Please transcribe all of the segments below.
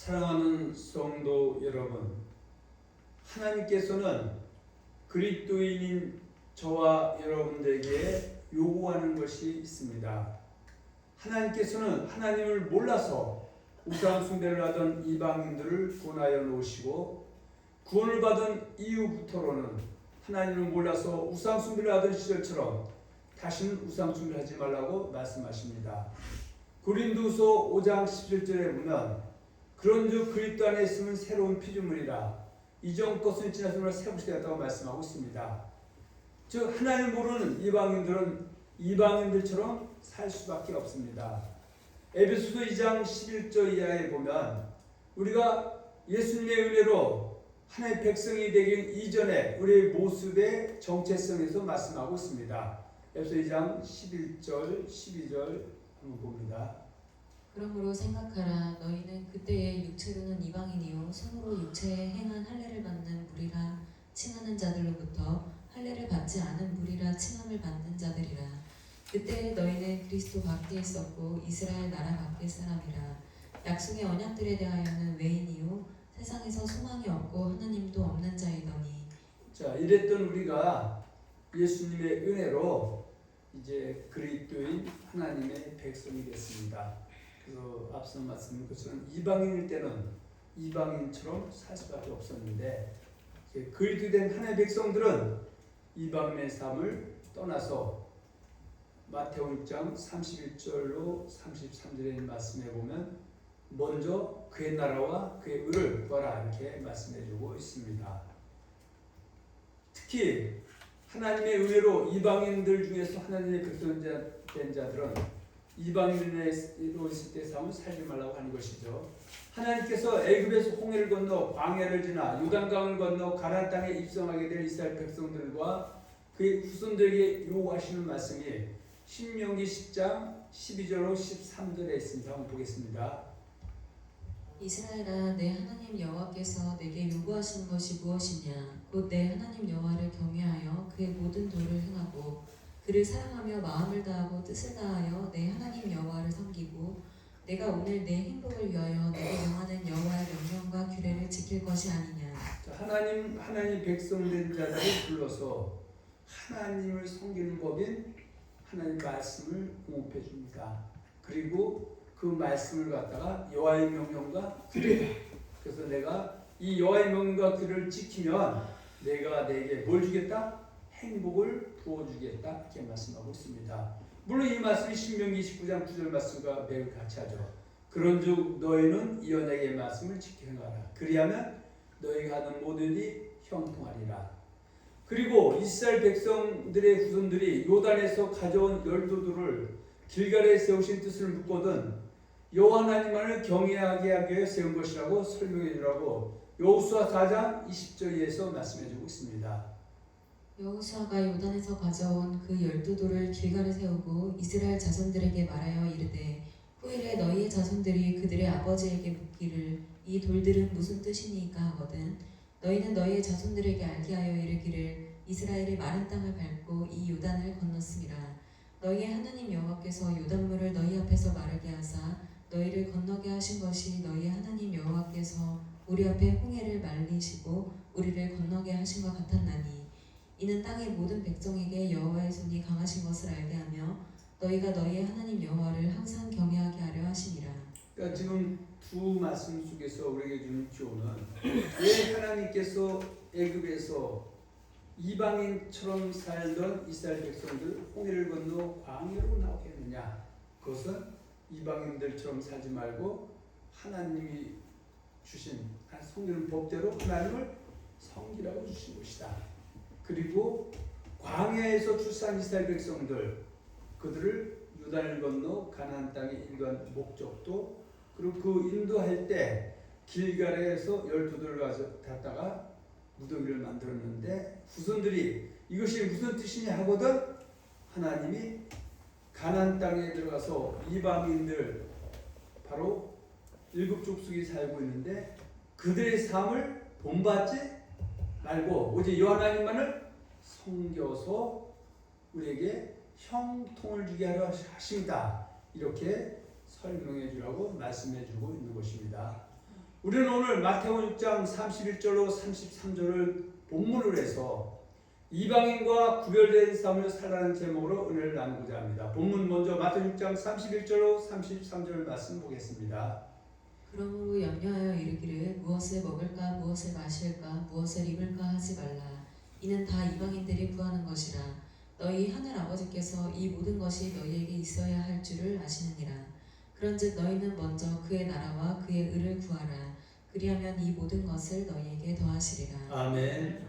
사랑하는 성도 여러분, 하나님께서는 그리스도인인 저와 여러분들에게 요구하는 것이 있습니다. 하나님께서는 하나님을 몰라서 우상 숭배를 하던 이방인들을 구원하여 놓으시고, 구원을 받은 이후부터로는 하나님을 몰라서 우상 숭배를 하던 시절처럼 다시는 우상 숭배를 하지 말라고 말씀하십니다. 고린도서 5장 17절에 보면 그런즉 그리스도 안에 있으면 새로운 피조물이라 이전 것은 지나서나 새 것이 되었다고 말씀하고 있습니다. 즉 하나님을 모르는 이방인들은 이방인들처럼 살 수밖에 없습니다. 에베소서 2장 11절 이하에 보면 우리가 예수님의 은혜로 하나님의 백성이 되기 이전에 우리의 모습의 정체성에서 말씀하고 있습니다. 에베소 2장 11절 12절 한번 봅니다. 그러므로 생각하라. 너희는 그때의 육체로는 이방인이요 손으로 육체에 행한 할례를 받는 무리라 칭하는 자들로부터 할례를 받지 않은 무리라 칭함을 받는 자들이라. 그때 너희는 그리스도 밖에 있었고 이스라엘 나라 밖의 사람이라. 약속의 언약들에 대하여는 외인이요 세상에서 소망이 없고 하나님도 없는 자이더니. 자, 이랬던 우리가 예수님의 은혜로 이제 그리스도인 하나님의 백성이 됐습니다. 그래서 앞서 말씀드린 것처럼 이방인일 때는 이방인처럼 살 수밖에 없었는데, 그리스도된 하나님의 백성들은 이방인의 삶을 떠나서 마태복음 6장 31절로 33절의 말씀에 보면 먼저 그의 나라와 그의 의를 구하라 이렇게 말씀해주고 있습니다. 특히 하나님의 은혜로 이방인들 중에서 하나님의 백성된 자들은 이방인으로 있을 때 삶을 살지 말라고 하는 것이죠. 하나님께서 애굽에서 홍해를 건너 광야를 지나 요단강을 건너 가나안 땅에 입성하게 될 이스라엘 백성들과 그의 후손들에게 요구하시는 말씀이 신명기 10장 12절로 13절에 있습니다. 한번 보겠습니다. 이스라엘아, 내 하나님 여호와께서 내게 요구하시는 것이 무엇이냐? 곧 내 하나님 여호와를 경외하여 그의 모든 도를 행하고 그를 사랑하며 마음을 다하고 뜻을 다하여 내 하나님 여호와를 섬기고 내가 오늘 내 행복을 위하여 내게 명하는 여호와의 명령과 규례를 지킬 것이 아니냐. 하나님 백성된 자들을 불러서 하나님을 섬기는 법인 하나님 말씀을 공급해 줍니다. 그리고 그 말씀을 갖다가 여호와의 명령과 규례, 그래서 내가 이 여호와의 명령과 규례를 지키면 내가 내게 뭘 주겠다? 행복을 부어주겠다 이렇게 말씀하고 있습니다. 물론 이 말씀이 신명기 19장 9절 말씀과 매우 같이하죠. 그런즉 너희는 이 언약의 말씀을 지켜 행하라. 그리하면 너희가 하는 모든 일이 형통하리라. 그리고 이스라엘 백성들의 후손들이 요단에서 가져온 열도들을 길갈에 세우신 뜻을 묻거든 여호와 하나님만을 경외하게 하기 위해 세운 것이라고 설명해 주라고 여호수아 4장 20절에서 말씀해 주고 있습니다. 여호수아가 요단에서 가져온 그 12돌을 길갈에 세우고 이스라엘 자손들에게 말하여 이르되 후일에 너희의 자손들이 그들의 아버지에게 묻기를 이 돌들은 무슨 뜻이니까 하거든 너희는 너희의 자손들에게 알게 하여 이르기를 이스라엘이 마른 땅을 밟고 이 요단을 건넜음이라. 너희의 하나님 여호와께서 요단물을 너희 앞에서 마르게 하사 너희를 건너게 하신 것이 너희의 하나님 여호와께서 우리 앞에 홍해를 말리시고 우리를 건너게 하신 것 같았나니 이는 땅의 모든 백성에게 여호와의 손이 강하신 것을 알게 하며 너희가 너희의 하나님 여호와를 항상 경외하게 하려 하시니라. 그러니까 지금 두 말씀 속에서 우리에게 주는 교훈은 왜 하나님께서 애굽에서 이방인처럼 살던 이스라엘 백성들 홍해를 건너 광야로 나오게 했느냐? 그것은 이방인들처럼 살지 말고 하나님이 주신 성기는 법대로 하나님을 섬기라고 주신 것이다. 그리고 광야에서 출산 이스라엘 백성들 그들을 요단을 건너 가나안 땅에 인도한 목적도 그리고 그 인도할 때 길갈에서 12돌을 갖다가 무더기를 만들었는데 후손들이 이것이 무슨 뜻이냐 하거든 하나님이 가나안 땅에 들어가서 이방인들 바로 7 족속이 살고 있는데 그들의 삶을 본받지 말고 오직 여호와 하나님만을 섬겨서 우리에게 형통을 주게 하려 하십니다. 이렇게 설명해 주라고 말씀해 주고 있는 것입니다. 우리는 오늘 마태복음 6장 31절로 33절을 본문으로 해서 이방인과 구별된 삶을 살라는 제목으로 은혜를 나누고자 합니다. 본문 먼저 마태복음 6장 31절로 33절 말씀 보겠습니다. 그러므로 염려하여 이르기를 무엇을 먹을까 무엇을 마실까 무엇을 입을까 하지 말라. 이는 다 이방인들이 구하는 것이라. 너희 하늘 아버지께서 이 모든 것이 너희에게 있어야 할 줄을 아시느니라. 그런즉 너희는 먼저 그의 나라와 그의 의를 구하라. 그리하면 이 모든 것을 너희에게 더하시리라. 아멘.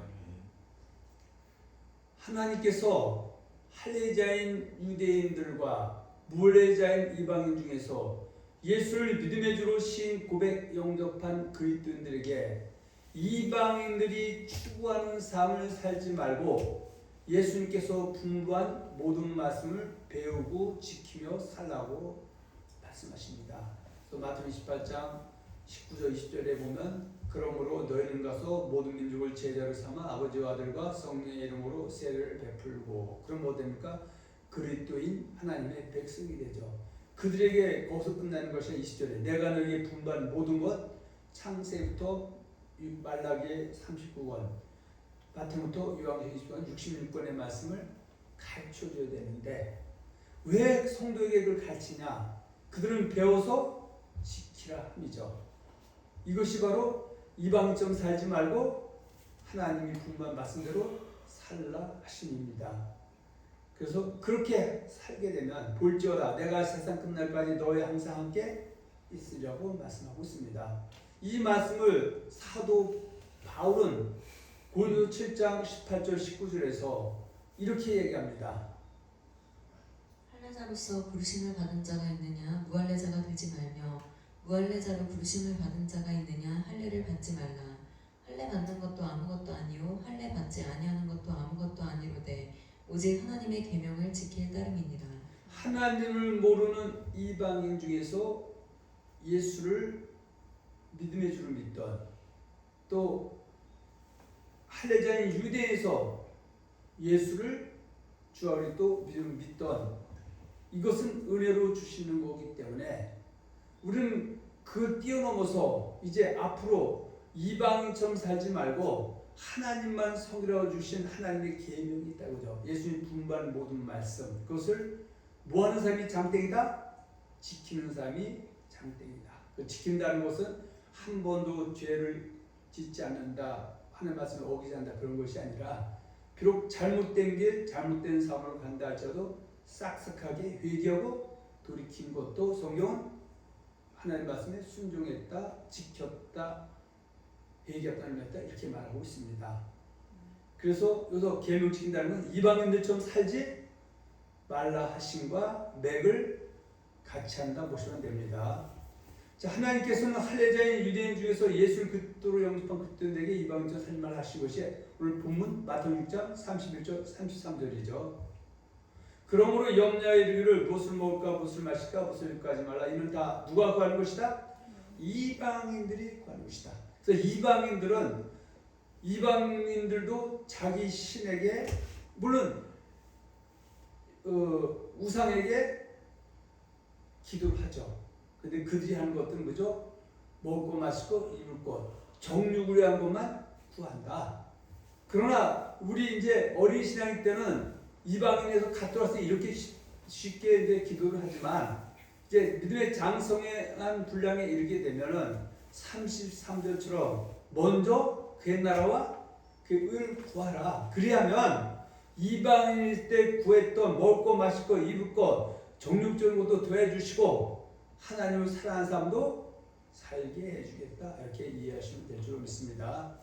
하나님께서 할례자인 유대인들과 무할례자인 이방인 중에서 예수를 믿음의 주로 신 고백 영접한 그리스도인들에게 이방인들이 추구하는 삶을 살지 말고 예수님께서 분부한 모든 말씀을 배우고 지키며 살라고 말씀하십니다. 또 마태복음 28장 19절 20절에 보면 그러므로 너희는 가서 모든 민족을 제자로 삼아 아버지와 아들과 성령의 이름으로 세례를 베풀고 그럼 뭐 됩니까? 그리스도인 하나님의 백성이 되죠. 그들에게 거기서 끝나는 것이 20절에 내가 너희에게 분부한 모든 것 창세부터 말라기의 39권 바탕부터 요한계시록 66권의 말씀을 가르쳐줘야 되는데 왜 성도에게 그걸 가르치냐? 그들은 배워서 지키라 함이죠. 이것이 바로 이방인처럼 살지 말고 하나님이 분부한 말씀대로 살라 하심입니다. 그래서 그렇게 살게 되면 볼지어다 내가 세상 끝날까지 너희 항상 함께 있으려고 말씀하고 있습니다. 이 말씀을 사도 바울은 고린도 7장 18절 19절에서 이렇게 얘기합니다. 할례자로서 부르심을 받은 자가 있느냐 무할례자가 되지 말며 무할례자로 부르심을 받은 자가 있느냐 할례를 받지 말라. 할례 받는 것도 아무것도 아니요 할례 받지 아니하는 것도 아무것도 아니로되 오직 하나님의 계명을 지킬 따름이니라. 하나님을 모르는 이방인 중에서 예수를 믿음의 주를 믿던 또 할례자인 유대에서 예수를 주와 그리스도 믿음을 믿던 이것은 은혜로 주시는 거기 때문에 우리는 그 뛰어넘어서 이제 앞으로 이방인처럼 살지 말고 하나님만 섬기라고 주신 하나님의 계명이 있다고죠. 예수님 분부한 모든 말씀 그것을 뭐하는 사람이 장땡이다? 지키는 사람이 장땡이다. 그 지킨다는 것은 한 번도 죄를 짓지 않는다 하는 말씀을 어기지 않는다 그런 것이 아니라 비록 잘못된 길 잘못된 삶으로 간다 할지라도 싹싹하게 회개하고 돌이킨 것도 성경은 하나님 말씀에 순종했다 지켰다 회개했다 했다 이렇게 말하고 있습니다. 그래서 여기서 계명 지킨다는 건 이방인들처럼 살지 말라 하심과 맥을 같이 한다 보시면 됩니다. 자, 하나님께서는 할례자인 유대인 중에서 예수를 그리스도로 영접한 그리스도인에게 이방인처럼 살지 말라 하신 것이 오늘 본문 마태복음 6장 31절 33절이죠. 그러므로 염려하여 이르기를 무엇을 먹을까 무엇을 마실까 무엇을 입을까 하지 말라. 이는 다 누가 구하는 것이다? 이방인들이 구하는 것이다. 그래서 이방인들도 자기 신에게 물론 우상에게 기도를 하죠. 근데 그들이 하는 것들은 뭐죠? 먹을 것, 마실 것, 입을 것, 정육을 위한 것만 구한다. 그러나 우리 이제 어린 신앙일 때는 이방인에서 가토라서 이렇게 쉽게 이제 기도를 하지만 이제 믿음의 장성한 분량에 이르게 되면은 33절처럼 먼저 그의 나라와 그의 의를 구하라. 그리하면 이방인일 때 구했던 먹을 것, 마실 것, 입을 것, 정육적인 것도 더해주시고 하나님을 사랑하는 사람도 살게 해주겠다. 이렇게 이해하시면 될 줄 믿습니다.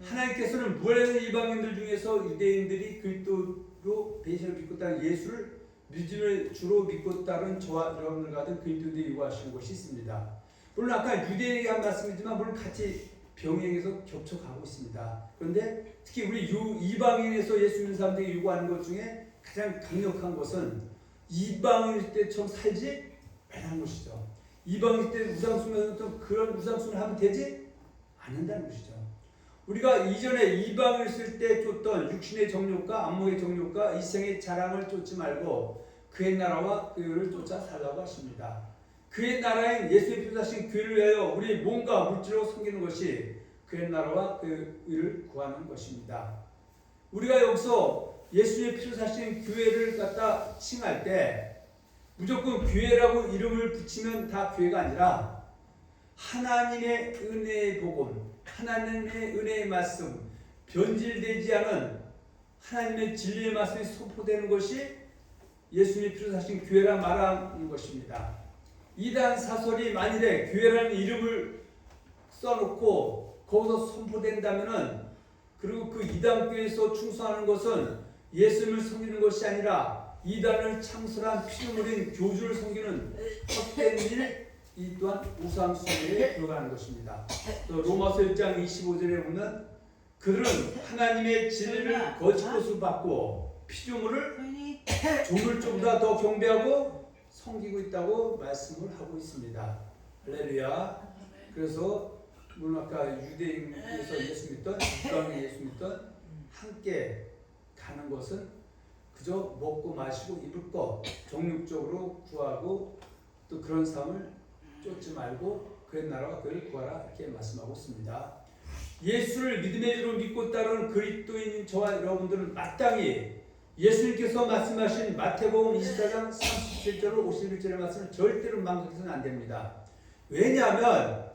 하나님께서는 무할례 이방인들 중에서 유대인들이 그리스도로 배신을 믿고 따른 예수를 믿음을 주로 믿고 따른 저와 여러분들 같은 그리스도인들이 요구하시는 것이 있습니다. 물론 아까 유대인에게 한 말씀이지만 물론 같이 병행해서 겹쳐가고 있습니다. 그런데 특히 우리 이방인에서 예수 믿는 사람들이 요구하는 것 중에 가장 강력한 것은 이방인일 때처럼 살지 말라는 것이죠. 이방인일 때 우상숭배는 그런 우상숭배를 하면 되지 않는다는 것이죠. 우리가 이전에 이방을 쓸 때 쫓던 육신의 정욕과 안목의 정욕과 이생의 자랑을 쫓지 말고 그의 나라와 그 의를 쫓아 살라고 하십니다. 그의 나라인 예수의 피로 사신 교회를 위하여 우리 몸과 물질로 섬기는 것이 그의 나라와 그 의를 구하는 것입니다. 우리가 여기서 예수의 피로 사신 교회를 갖다 칭할 때 무조건 교회라고 이름을 붙이면 다 교회가 아니라 하나님의 은혜의 복음, 하나님의 은혜의 말씀, 변질되지 않은 하나님의 진리의 말씀이 선포되는 것이 예수님의 피로 사신 교회라 말하는 것입니다. 이단 사설이 만일에 교회라는 이름을 써놓고 거기서 선포된다면은, 그리고 그 이단 교회에서 충성하는 것은 예수님을 섬기는 것이 아니라 이단을 창설한 피조물인 교주를 섬기는 헛된 일, 이 또한 우상 숭배에 들어가는 것입니다. 또 로마서 1장 25절에 보면 그들은 하나님의 진리를 거짓 것으로 받고 피조물을 조물조보다 더 경배하고 섬기고 있다고 말씀을 하고 있습니다. 할렐루야. 그래서 물론 아까 유대인에서 예수 믿던, 이방인 예수 믿던 함께 가는 것은 그저 먹고 마시고 입을 것, 정욕적으로 구하고 또 그런 삶을 쫓지 말고 그의 나라와 그를 구하라, 이렇게 말씀하고 있습니다. 예수를 믿음의 주로 믿고 따르는 그리스도인 저와 여러분들은 마땅히 예수님께서 말씀하신 마태복음 24장 37절 51절의 말씀을 절대로 망각해서는 안 됩니다. 왜냐하면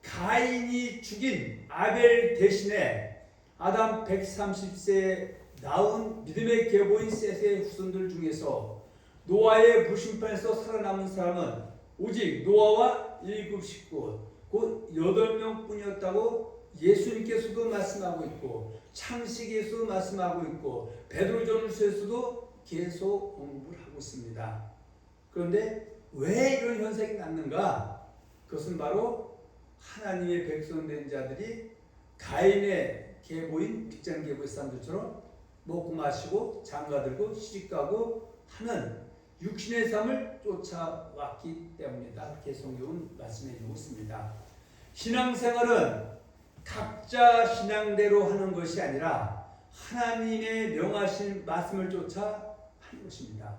가인이 죽인 아벨 대신에 아담 130세에 낳은 믿음의 계보인 셋의 후손들 중에서 노아의 불심판에서 살아남은 사람은 오직 노아와 7 식구, 곧 8명 뿐이었다고 예수님께서도 말씀하고 있고 창세기에서도 말씀하고 있고 베드로전서에서도 계속 언급을 하고 있습니다. 그런데 왜 이런 현상이 났는가? 그것은 바로 하나님의 백성된 자들이 가인의 계보인 빗장 계보의 사람들처럼 먹고 마시고 장가들고 시집가고 하는 육신의 삶을 쫓아왔기 때문이다. 이렇게 성경은 말씀해 주고 있습니다. 신앙생활은 각자 신앙대로 하는 것이 아니라 하나님의 명하신 말씀을 쫓아 하는 것입니다.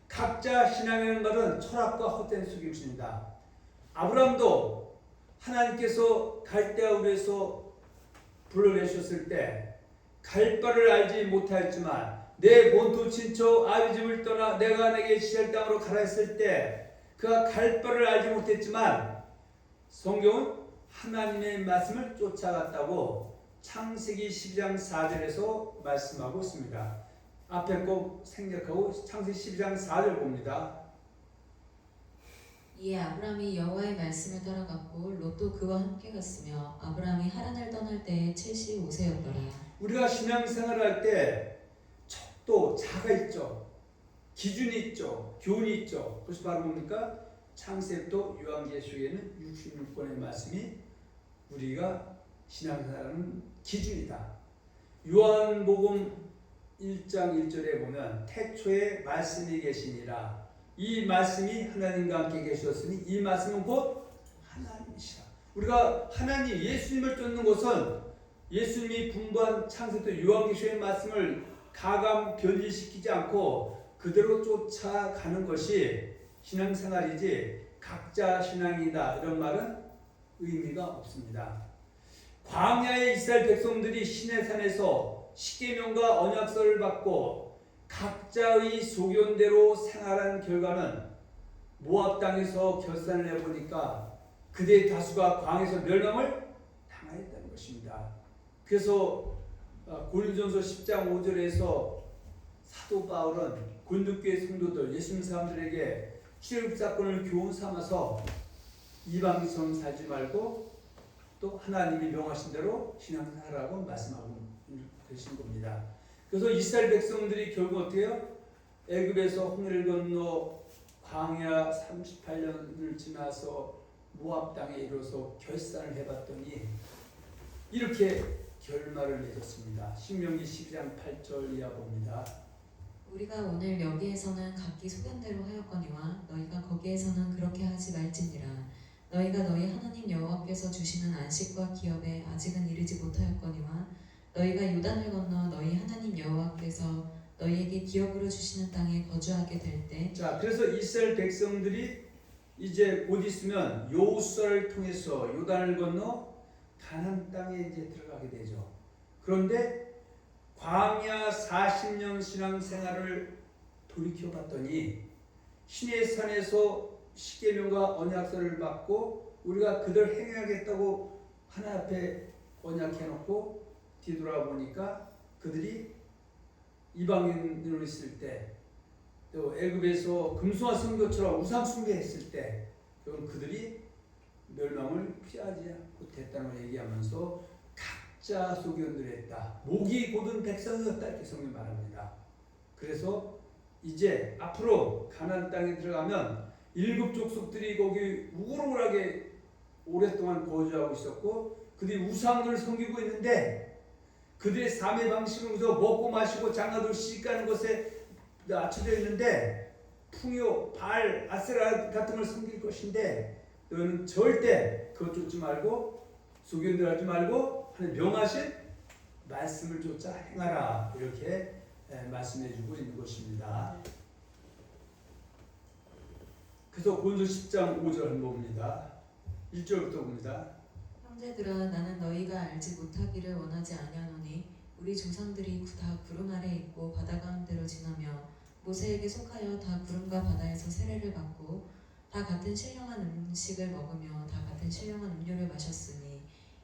각자 신앙이라는 말은 철학과 헛된 속임수입니다. 아브라함도 하나님께서 갈대아우르에서 불러내셨을 때 갈 바를 알지 못하였지만 내 본토 친척 아비 집을 떠나 내가 내게 지시할 땅으로 가라 했을 때 그가 갈 바를 알지 못했지만 성경은 하나님의 말씀을 쫓아갔다고 창세기 12장 4절에서 말씀하고 있습니다. 앞에 꼭 생략하고 창세기 12장 4절 봅니다. 이에 아브람이 여호와의 말씀을 따라갔고 롯도 그와 함께 갔으며 아브람이 하란을 떠날 때에 75세였더라. 우리가 신앙생활을 할 때 척도 자가 있죠. 기준이 있죠. 교훈이 있죠. 그것이 바로 뭡니까? 창세부터 요한계시록에는 66권의 말씀이 우리가 신앙생활하는 기준이다. 요한복음 1장 1절에 보면 태초에 말씀이 계시니라. 이 말씀이 하나님과 함께 계셨으니 이 말씀은 곧 하나님이시라. 우리가 하나님 예수님을 쫓는 것은 예수님이 분부한 창세부터 요한계시록의 말씀을 가감 변질시키지 않고 그대로 쫓아가는 것이 신앙생활이지 각자 신앙이다 이런 말은 의미가 없습니다. 광야의 이스라엘 백성들이 시내산에서 십계명과 언약서를 받고 각자의 소견대로 생활한 결과는 모압 땅에서 결산을 해보니까 그들의 다수가 광야에서 멸망을 당하였다는 것입니다. 그래서 고린도전서 10장 5절에서 사도 바울은 고린도교회 성도들 예수님 사람들에게 출애굽 사건을 교훈 삼아서 이방인처럼 살지 말고 또 하나님이 명하신 대로 신앙생활하라고 말씀하고 계신 겁니다. 그래서 이스라엘 백성들이 결국 어떻게 해요? 애굽에서 홍해를 건너 광야 38년을 지나서 모압 땅에 이르러서 결산을 해봤더니 이렇게 결말을 맺었습니다. 신명기 12장 8절 이하 봅니다. 우리가 오늘 여기에서는 각기 소견대로 하였거니와 너희가 거기에서는 그렇게 하지 말지니라. 너희가 너희 하나님 여호와께서 주시는 안식과 기업에 아직은 이르지 못하였거니와 너희가 요단을 건너 너희 하나님 여호와께서 너희에게 기업으로 주시는 땅에 거주하게 될 때 자, 그래서 이스라엘 백성들이 이제 곧 있으면 여호수아를 통해서 요단을 건너 가나안 땅에 이제 들어가게 되죠. 그런데 광야 40년 신앙생활을 돌이켜 봤더니 신의 산에서 십계명과 언약서를 받고 우리가 그들 행하겠다고 하나님 앞에 언약해 놓고 뒤돌아보니까 그들이 이방인으로 있을 때, 또 애굽에서 금수와 성교처럼 우상 숭배했을 때 그들이 멸망을 피하지 못했다는 걸 얘기하면서 각자 소견들했다. 목이 곧은 백성이었다 이렇게 성경 말합니다. 그래서 이제 앞으로 가나안 땅에 들어가면 일곱 족속들이 거기 우글우글하게 오랫동안 거주하고 있었고 그들이 우상을 섬기고 있는데 그들의 삶의 방식은 그저 먹고 마시고 장가도 시집가는 것에 맞춰져 있는데 풍요, 발, 아세라 같은 걸 섬길 것인데 너는 절대 그것 쫓지 말고 소견들 하지 말고 하나님 명하신 말씀을 쫓아 행하라 이렇게 말씀해 주고 있는 것입니다. 그래서 고린도 10장 5절 한번 봅니다. 1절부터 봅니다. 형제들아 나는 너희가 알지 못하기를 원하지 아니하노니 우리 조상들이 다 구름 아래 있고 바다 가운데로 지나며 모세에게 속하여 다 구름과 바다에서 세례를 받고 다 같은 신령한 음식을 먹으며 다 같은 신령한 음료를 마셨으니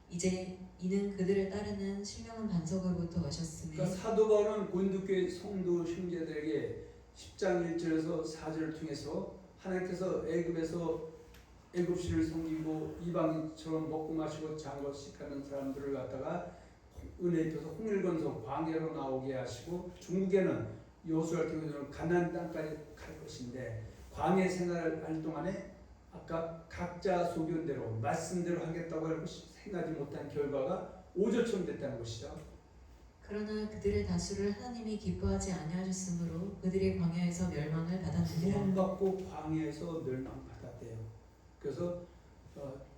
이제 이는 그들을 따르는 신령한 반석으로부터 마셨으니. 그러니까 사도 바울은 고린도교회 성도 형제들에게 10장 1절에서 4절을 통해서 하나님께서 애굽신을 섬기고 이방인처럼 먹고 마시고 장거식하는 사람들을 갖다가 은혜 입혀서 홍해를 건너 광야로 나오게 하시고 중국에는 여호수아를 통해서 가나안 땅까지 갈 것인데 광야 생활할 동안에 아까 각자 소견대로 말씀대로 하겠다고 하고 생각하지 못한 결과가 오조처럼 됐다는 것이죠. 그러나 그들의 다수를 하나님이 기뻐하지 아니하셨으므로 그들이 광야에서 멸망을 받았느니라. 구원받고 광야에서 멸망받았대요. 그래서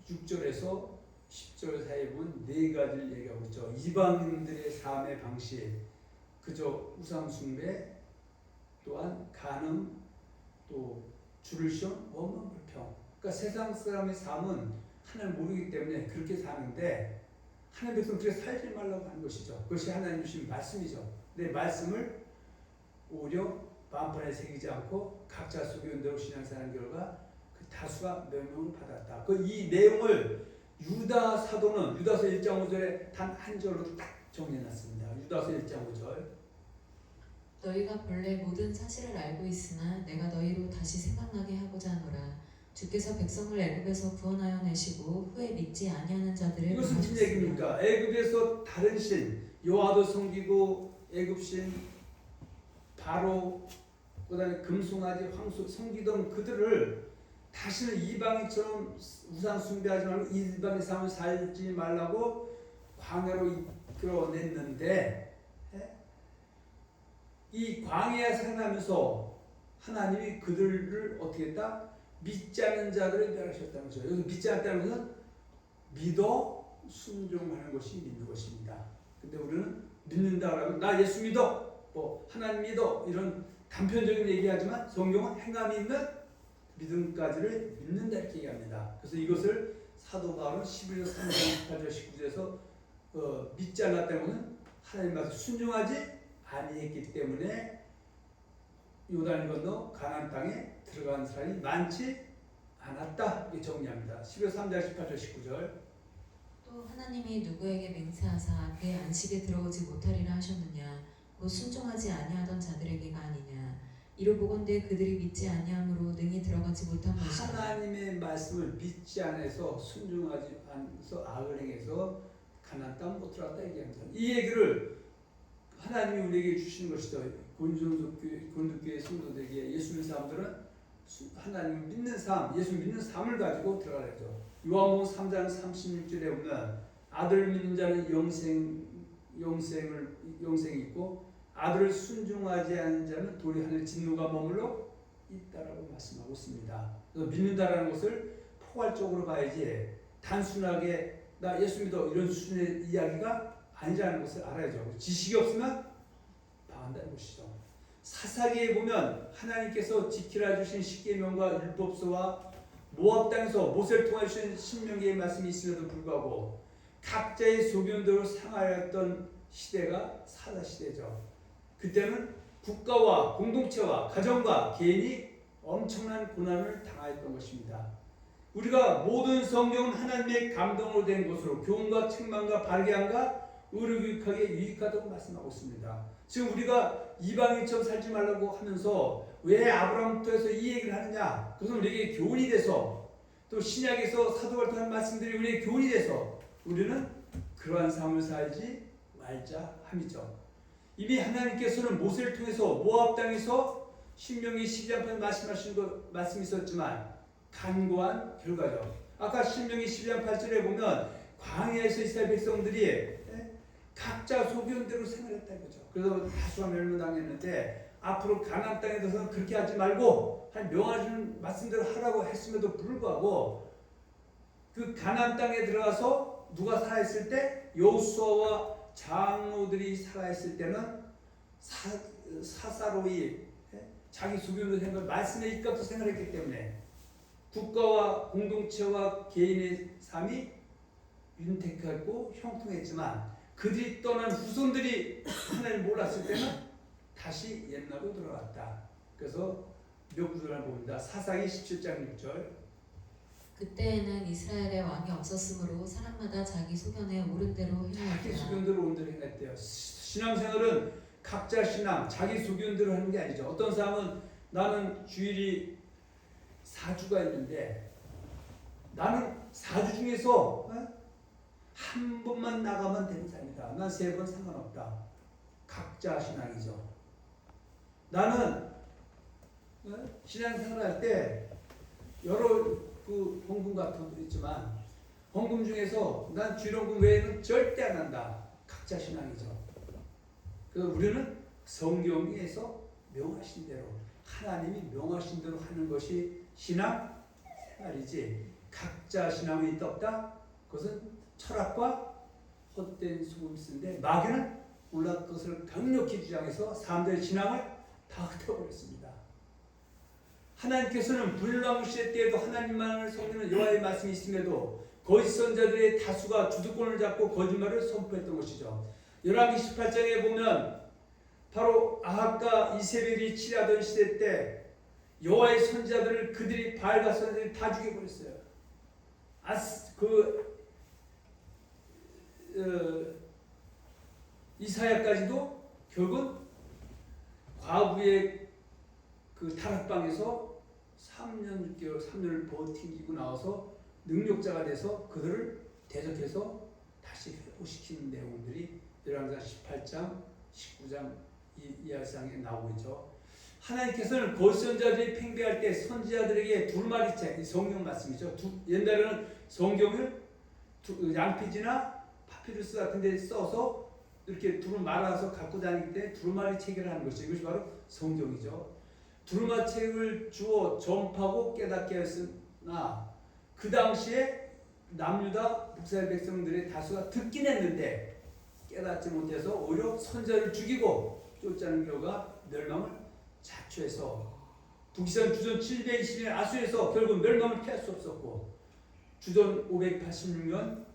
6절에서 10절 사이에 보면 네 가지를 얘기하고 있죠. 이방인들의 삶의 방식, 그저 우상숭배, 또한 간음, 또 주를 시험, 원망 불평. 그러니까 세상 사람의 삶은 하나님을 모르기 때문에 그렇게 사는데 하나님 백성 그렇게 살지 말라고 하는 것이죠. 그것이 하나님 주신 말씀이죠. 근데 말씀을 오히려 마음판에 새기지 않고 각자 소견대로 신앙생활한 결과 그 다수가 멸망을 받았다. 이 내용을 유다 사도는 유다서 1장 5절에 단 한 절로 딱 정리해놨습니다. 유다서 1장 5절. 너희가 본래 모든 사실을 알고 있으나 내가 너희로 다시 생각나게 하고자 하노라. 주께서 백성을 애굽에서 구원하여 내시고 후에 믿지 아니하는 자들을 이것은 무슨 얘기입니까? 애굽에서 다른 신 여호와도 섬기고 애굽신 바로 그다음에 금송아지 황소 섬기던 그들을 다시는 이방인처럼 우상 숭배하지 말고 이방의 삶을 살지 말라고 광야로 이끌어냈는데 이 광야에 살아가면서 하나님이 그들을 어떻게 했다? 믿지 않는 자들을 멸하셨다는 거죠. 여기서 믿지 않다는 것은 믿어 순종하는 것이 믿는 것입니다. 근데 우리는 믿는다고 하면 나 예수 믿어, 뭐 하나님 믿어 이런 단편적인 얘기하지만 성경은 행함이 있는 믿음까지를 믿는다 이렇게 얘기합니다. 그래서 이것을 사도 바울은 11절 3절 18절 19절에서 믿지 않았다는 것은 하나님 말씀 순종하지 아니했기 때문에 요단을 건너 가나안 땅에 들어간 사람이 많지 않았다 이렇게 정리합니다. 11절 3절 18절 19절. 또 하나님이 누구에게 맹세하사 그의 안식에 들어오지 못하리라 하셨느냐 곧 순종하지 아니하던 자들에게가 아니냐 이로 보건대 그들이 믿지 아니함으로 능히 들어가지 못한 것이다. 하나님의 말씀을 믿지 않아서 순종하지 않아서 악을 행해서 가나안 땅 못 들어갔다 얘기합니다. 이 얘기를 하나님이 우리에게 주시는 것이죠. 고린도교회 성도들에게 예수 믿는 사람들은 하나님을 믿는 삶, 예수 믿는 삶을 가지고 들어가야죠. 요한복음 3장 36절에 보면 아들을 믿는 자는 영생이 있고 아들을 순종하지 않는 자는 도리 하늘 진노가 머물러 있다라고 말씀하고 있습니다. 그래서 믿는다라는 것을 포괄적으로 봐야지 단순하게 나 예수 믿어 이런 수준의 이야기가 아니라는 것을 알아야죠. 지식이 없으면 방한다는 것이죠. 사사기에 보면 하나님께서 지키라 주신 십계명과 율법서와 모압 땅에서 모세를 통해 주신 신명기의 말씀이 있음에도 불구하고 각자의 소견대로 생활했던 시대가 사사 시대죠. 그때는 국가와 공동체와 가정과 개인이 엄청난 고난을 당하였던 것입니다. 우리가 모든 성경은 하나님의 감동으로 된 것으로 교훈과 책망과 발견과 의료교육하게 유익하다고 말씀하고 있습니다. 지금 우리가 이방인처럼 살지 말라고 하면서 왜 아브라함부터 해서 이 얘기를 하느냐? 그것은 우리에게 교훈이 돼서 또 신약에서 사도 바울의 말씀들이 우리에게 교훈이 돼서 우리는 그러한 삶을 살지 말자 함이죠. 이미 하나님께서는 모세를 통해서 모압 땅에서 신명기 12장편 말씀하신 것 말씀이 있었지만 간과한 결과죠. 아까 신명기 12장 8절에 보면 광야에서 이스라엘 백성들이 각자 소견대로 생활했다 이거죠. 그래서 다수가 멸망당했는데 앞으로 가나안 땅에 대해서는 그렇게 하지 말고 한 명하신 말씀대로 하라고 했음에도 불구하고 그 가나안 땅에 들어가서 누가 살아있을 때 여호수아와 장로들이 살아있을 때는 사사로이 자기 소견으로 생각 말씀에 입각해서 생활했기 때문에 국가와 공동체와 개인의 삶이 윤택하고 형통했지만 그들이 떠난 후손들이 하나님을 몰랐을 때는 다시 옛날로 돌아갔다. 그래서 몇 구절을 봅니다. 사사기 17장 6절. 그때에는 이스라엘의 왕이 없었으므로 사람마다 자기 소견에 옳은 대로 자기 행하였더라. 소견대로 온 대로 행했대요. 신앙생활은 각자 신앙, 자기 소견대로 하는 게 아니죠. 어떤 사람은 나는 주일이 4주가 있는데 나는 4주 중에서 한 번만 나가면 되는 사람이다. 난 3번 상관없다. 각자 신앙이죠. 나는 신앙생활 할 때 여러 그 헌금 같은 거 있지만 헌금 중에서 난 주일헌금 외에는 절대 안 한다. 각자 신앙이죠. 그래서 우리는 성경에서 명하신 대로 하나님이 명하신 대로 하는 것이 신앙 생활이지 각자 신앙이 있다. 그것은 철학과 헛된 소금인데 마귀는 온갖 것을 강력히 주장해서 사람들의 신앙을 다 흩어버렸습니다. 하나님께서는 불lang 시대 때에도 하나님만을 섬기는 여호와의 말씀이 있음에도 거짓 선자들의 다수가 주도권을 잡고 거짓말을 선포했던 것이죠. 열왕기 18장에 보면 바로 아합과 이세벨이 치하던 시대 때 여호와의 선자들을 그들이 바알과 선자들이 다 죽여버렸어요. 이사야까지도 결국은 과부의 그 다락방에서 3년 6개월 3년을 버티고 나와서 능력자가 돼서 그들을 대적해서 다시 회복시키는 내용들이 열왕기상 18장 19장 이하상에 나오고 있죠. 하나님께서는 거짓 선자들이 팽배할 때 선지자들에게 두루마리책, 성경 말씀이죠. 옛날에는 성경을 양피지나 파피루스 같은 데 써서 이렇게 두루 말아서 갖고 다니기 때문에 두루마리책이라는 하는 것이죠. 이것이 바로 성경이죠. 두루마리책을 주어 전파하고 깨닫게 했으나 그 당시에 남유다 북이스라엘 백성들의 다수가 듣긴 했는데 깨닫지 못해서 오히려 선자를 죽이고 쫓아내는 경우가 멸망을 자초해서 북이스라엘 주전 720년 아수에서 결국 멸망을 피할 수 없었고 주전 586년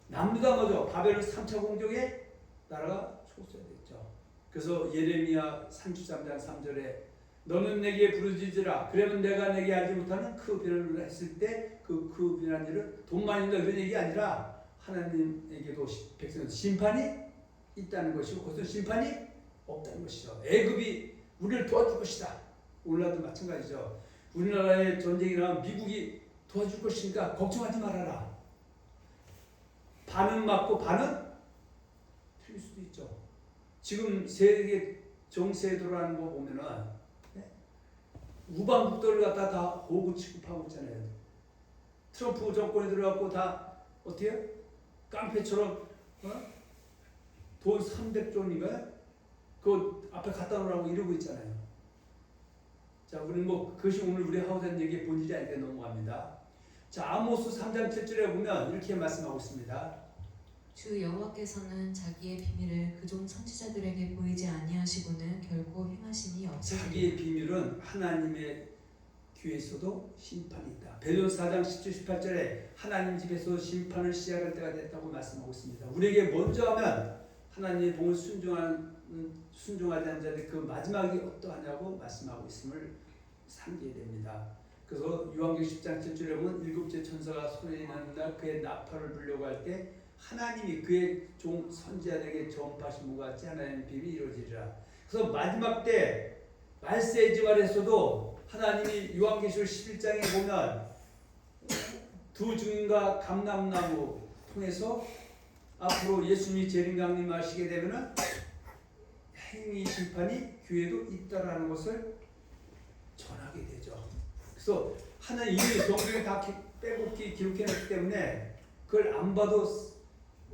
남유다마저 바벨론 3차 공격에 나라가 초토화됐죠. 그래서 예레미야 33장 3절에 너는 내게 부르짖으라 그러면 내가 내게 알지 못하는 그 비난을 했을 때 그 비난한 일은 돈만 있다 그런 얘기 아니라 하나님에게도 백성한테 심판이 있다는 것이고 그것은 심판이 없다는 것이죠. 애굽이 우리를 도와줄 것이다. 오늘날도 마찬가지죠. 우리나라에 전쟁이 나면 미국이 도와줄 것이니까 걱정하지 말아라. 반은 맞고 반은 틀릴 수도 있죠. 지금 세계 정세에 돌아가는 거 보면은 우방국들을 갖다 다 호구 취급하고 있잖아요. 트럼프 정권에 들어가고 다 어떻게 깡패처럼 돈 300조인가 그 앞에 갖다 놓으라고 이러고 있잖아요. 자, 우리는 뭐 그것이 오늘 우리 하고자 얘기의 본질이 아니게 넘어갑니다. 자, 아모스 3장 7절에 보면 이렇게 말씀하고 있습니다. 주 여호와께서는 자기의 비밀을 그종 선지자들에게 보이지 아니하시고는 결코 행하심이 없으리라. 자기의 비밀은 하나님의 교회에서도 심판이 있다. 베드로서 4장 17, 18절에 하나님 집에서 심판을 시작할 때가 됐다고 말씀하고 있습니다. 우리에게 먼저 하면 하나님의 복을 순종하지 않는 자들 그 마지막이 어떠하냐고 말씀하고 있음을 상기해야 됩니다. 그래서 요한계시록 10장 7절에 보면 일곱째 천사가 소리나는 날 그의 나팔을 불려고 할 때 하나님이 그의 종 선지자들에게 전파하신 것과 같이 하나님의 비밀이 이루어지리라. 그래서 마지막 때 말세의 지발에서도 하나님이 요한계시록 11장에 보면 두 증인과 감람나무 통해서 앞으로 예수님이 재림강림하시게 되면은 행위 심판이 교회도 있다라는 것을 전하게 되죠. 그래서 하나님 이미 성경에 다 빼곡히 기록해놨기 때문에 그걸 안 봐도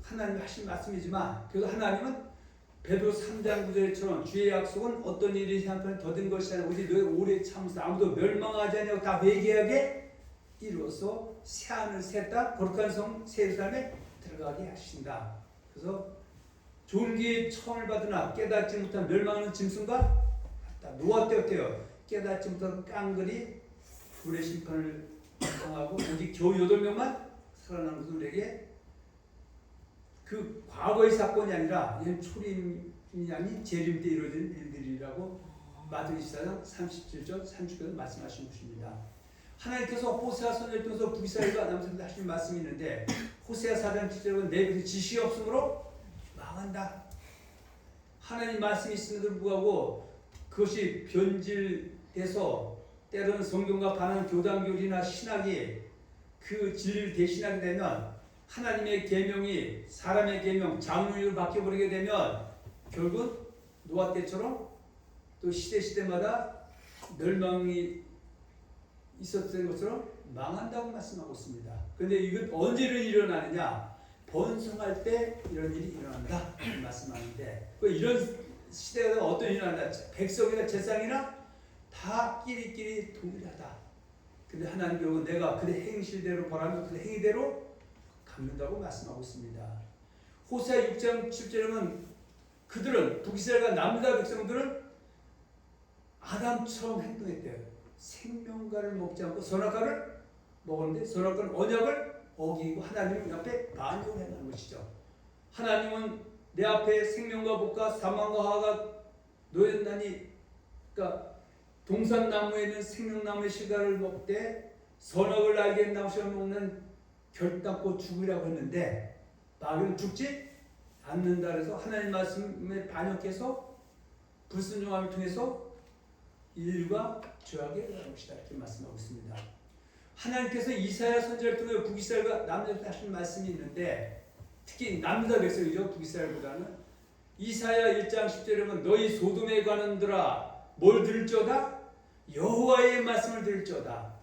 하나님 하신 말씀이지만 그래도 하나님은 베드로 3장 9절처럼 주의 약속은 어떤 일이 생각하면 더딘 것이 아니라 오직 너희 오래 참으서 아무도 멸망하지 않냐고 다 회개하게 이루어서 새하늘 새 땅 거룩한 성 새 예루살렘에 들어가게 하신다. 그래서 좋은 기회 처음을 받으나 깨닫지 못한 멸망하는 짐승과 같다. 노아 때 어때요? 깨닫지 못한 깡들이 불의 심판을 당하고 오직 겨우 8명만 살아난 것은 우리에게 그 과거의 사건이 아니라 이런 초림이 아닌 재림 때 이루어진 일들이라고 마태복음 24장 37절 30절 말씀하신 것입니다. 하나님께서 호세아 선지자를 통해서 북이스라엘과 남이스라엘에 하신 말씀이 있는데 호세아 4장 7절은 내 곁에 지식이 없으므로 망한다. 하나님 말씀이 있음에도 불구하고 그것이 변질돼서 때로는 성경과 반하는 교단교리나 신학이 그 진리를 대신하게 되면 하나님의 계명이 사람의 계명, 장르로 바뀌어버리게 되면 결국 노아 때처럼 또 시대마다 멸망이 있었던 것처럼 망한다고 말씀하고 있습니다. 그런데 이건 언제 일어나느냐? 번성할 때 이런 일이 일어난다 말씀하는데 이런 시대가 어떤 일이 일어난다? 백성이나 제사장이나 다 끼리끼리 동일하다. 근데 하나님 결국 내가 그의 행실대로 벌하면 그 행위대로 갚는다고 말씀하고 있습니다. 호세아 6장 7절에는 그들은 북이스라엘과 남유다 백성들은 아담처럼 행동했대요. 생명과를 먹지 않고 선악과를 먹었는데 선악과는 언약을 어기고 하나님 앞에 반역을 했다는 것이죠. 하나님은 내 앞에 생명과 복과 사망과 화가 놓였나니 그러니까 동산나무에 있는 생명나무의 실과를 먹되 선악을 알게 한 나무를 먹는 결단코 죽으라고 했는데 마귀는 죽지 않는다 그래서 하나님 말씀에 반역해서 불순종함을 통해서 인류가 죄악에 들어간 것이다 이렇게 말씀하고 있습니다. 하나님께서 이사야 선지자를 통해 북이스라엘과 남유다 하신 말씀이 있는데 특히 남유다 백성이죠. 북이스라엘보다는 이사야 1장 10절에 보면 너희 소돔에 관한들아 뭘 들을지어다? 여호와의 말씀을 들을지어다.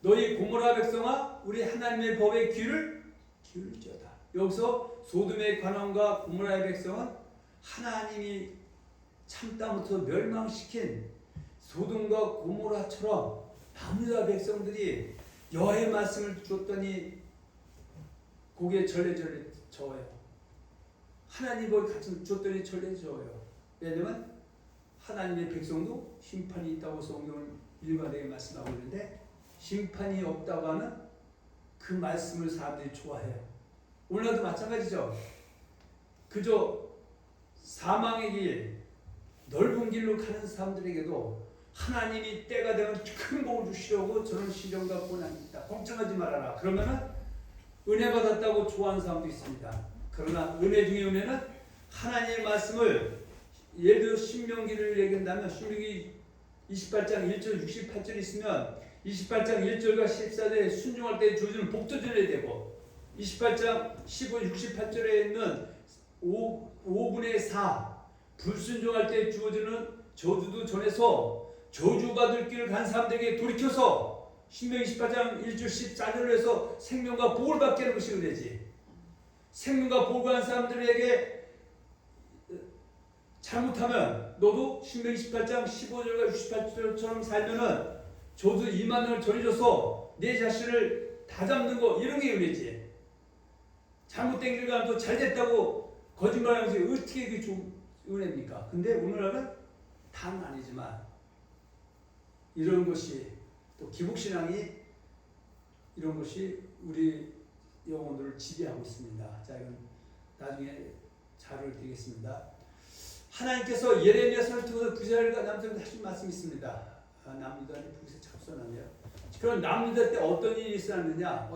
너희 고모라 백성아 우리 하나님의 법에 귀를 기울지어다. 여기서 소돔의 관원과 고모라의 백성은 하나님이 참다부터 멸망시킨 소돔과 고모라처럼 남유다 백성들이 여호와의 말씀을 줬더니 고개 절레절레 저어요. 하나님 법을 같이 줬더니 절레 저어요. 왜냐면 하나님의 백성도 심판이 있다고 성경을 일관되게 말씀하고 있는데 심판이 없다고 하는 그 말씀을 사람들이 좋아해요. 오늘날도 마찬가지죠. 그저 사망의 길, 넓은 길로 가는 사람들에게도 하나님이 때가 되면 큰 복을 주시려고 저런 시련과 고난이 있다. 걱정하지 말아라. 그러면은 은혜 받았다고 좋아하는 사람도 있습니다. 그러나 은혜 중에 은혜는 하나님의 말씀을 예를 들어 신명기를 얘기한다면 신명기 28장 1절 68절 있으면 28장 1절과 14절에 순종할 때 주어지는 복도 전해야 되고 28장 15, 68절에 있는 5분의 4 불순종할 때 주어지는 저주도 전해서 저주받을 길을 간 사람들에게 돌이켜서 신명기 28장 1절 14절로 해서 생명과 복을 받게 하는 것이 은혜지. 생명과 복을 받은 사람들에게 잘못하면 너도 신명기 18장 15절과 68절처럼 살면은 저주 2만 원을 전해줘서 내 자신을 다 잡는 거 이런 게 은혜지. 잘못된 길 가면 또 잘됐다고 거짓말하면서 어떻게 그게 좀 은혜입니까? 근데 오늘날은 다는 아니지만 이런 것이 또 기복신앙이 이런 것이 우리 영혼들을 지배하고 있습니다. 자, 이건 나중에 자료를 드리겠습니다. 하나님께서 예레미야서를 통해서 부자들과 남자들에게 하신 말씀이 있습니다. 남유다는 북에서 참선하며 그런 남유다 때 어떤 일이 있었느냐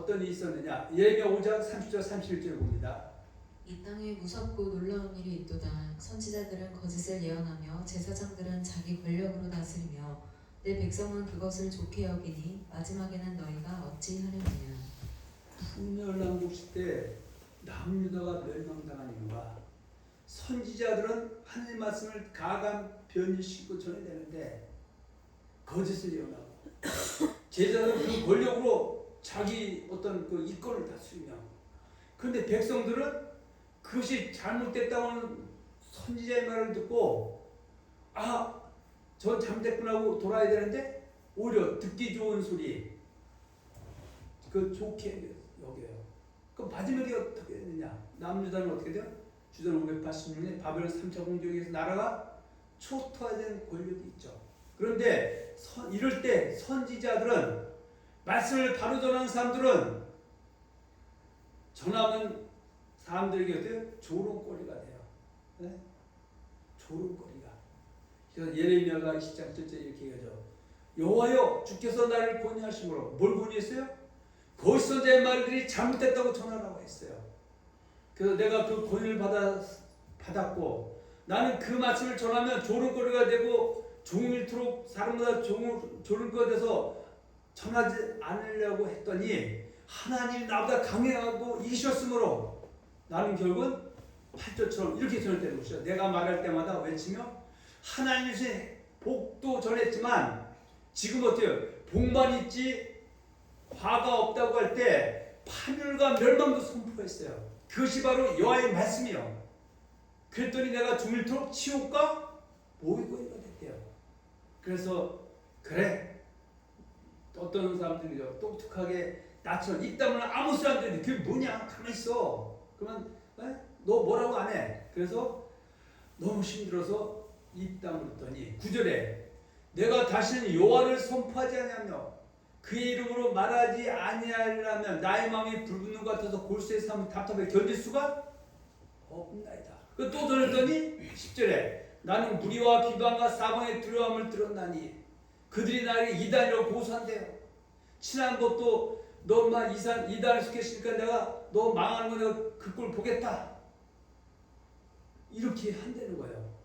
예레미야 5장 30절 31절을 봅니다. 이 땅에 무섭고 놀라운 일이 있도다. 선지자들은 거짓을 예언하며 제사장들은 자기 권력으로 다스리며 내 백성은 그것을 좋게 여기니 마지막에는 너희가 어찌하려느냐. 풍멸왕국 시대 남유다가 멸망당한 이유가 선지자들은 하나님 말씀을 가감 변질시키고 전해내는데 거짓을 예언하고 제자들은 그 권력으로 자기 어떤 그 이권을 다스리며 그런데 백성들은 그것이 잘못됐다고는 선지자의 말을 듣고 저 잘못됐구나 하고 돌아야 되는데 오히려 듣기 좋은 소리 그 좋게 여겨요. 그럼 마지막에 어떻게 되느냐? 남유다는 어떻게 돼요? 주전 586년에 바벨론 3차 공격에서 나라가 초토화된 권력이 있죠. 그런데 이럴 때 선지자들은 말씀을 바로 전하는 사람들은 전하는 사람들에게 어때요? 조롱거리가 돼요. 네? 조롱거리가. 그래서 예레미야가 10장 7절에 이렇게 얘기하죠. 여호와여 주께서 나를 권유하심으로 뭘 권유했어요? 거짓 선자의 말들이 잘못됐다고 전하라고 했어요. 그래서 내가 그 권유를 받았고 나는 그 말씀을 전하면 조롱거리가 되고 종일토록 사람마다 조롱거리가 돼서 전하지 않으려고 했더니 하나님이 나보다 강해하고 이기셨으므로 나는 결국은 8절처럼 이렇게 전했다는 것이죠. 내가 말할 때마다 외치며 하나님의 복도 전했지만 지금 어때요? 복만 있지 화가 없다고 할 때 파멸과 멸망도 선포했어요. 그것이 바로 여호와의 말씀이요. 그랬더니 내가 종일토록 치욕과 모의고리가 됐대요. 그래서 그래 어떤 사람들이죠. 똑똑하게 나처럼 입담을 아무 사람들이 그게 뭐냐 가만히 있어. 그러면 너 뭐라고 안 해. 그래서 너무 힘들어서 입담을 했더니 9절에 내가 다시는 여호와를 선포하지 아니하며 그의 이름으로 말하지 아니하리라면 나의 마음이 불붙는 것 같아서 골수의 삶을 답답해 견딜 수가 없나이다. 또 전했더니 10절에 나는 무리와 비방과 사방의 두려움을 들었나니 그들이 나에게 이단이라고 고소한대요. 친한 것도 너만 이단을 속했으니까 내가 너 망하는 거 내가 그 꼴 보겠다. 이렇게 한다는 거예요.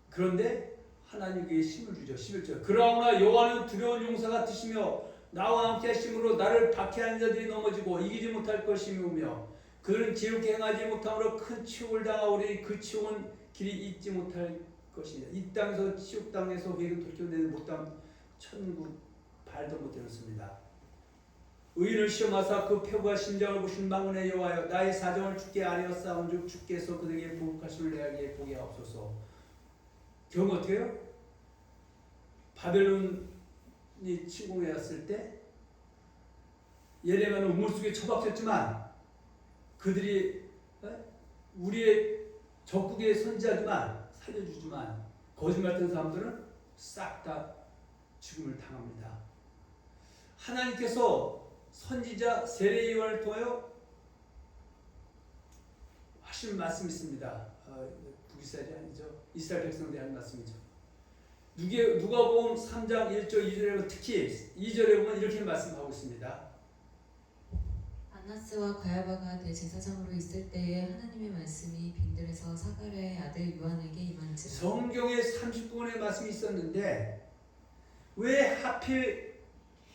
그런데 하나님께 힘을 주죠. 11절 그러나 여호와는 두려운 용사 같으시며 나와 함께 하심으로 나를 박해하는 자들이 넘어지고 이기지 못할 것이며 그들은 지혜롭게 행하지 못함으로 큰 치욕을 당하오리니 그 치욕은 길이 잊지 못할 것이다. 이 땅에서 치욕당해서 회개 돌이켜내는 못한 천국 발도 못 되었습니다. 의인을 시험하사 그 표가 심장을 보신 망군의 여호와여 나의 사정을 주께 아뢰었사온즉 주께서 그들에게 보복하심을 내게 보게 하옵소서. 결국 어떻게 해요? 바벨론이 침공해 왔을 때 예레미야는 우물 속에 처박혔지만 그들이 우리의 적국의 선지자지만 살려주지만 거짓말 했던 사람들은 싹 다 죽음을 당합니다. 하나님께서 선지자 세례요한을 통하여 하신 말씀이 있습니다. 북이스라엘이 아니죠. 이스라엘 백성들이 하는 말씀이죠. 누가복음 3장 1절 2절에 보면 특히 2절에 보면 이렇게 말씀하고 있습니다. 안나스와 가야바가 대제사장으로 있을 때에 하나님의 말씀이 빈들에서 사가랴의 아들 요한에게 임한지라. 성경에 30분의 말씀이 있었는데 왜 하필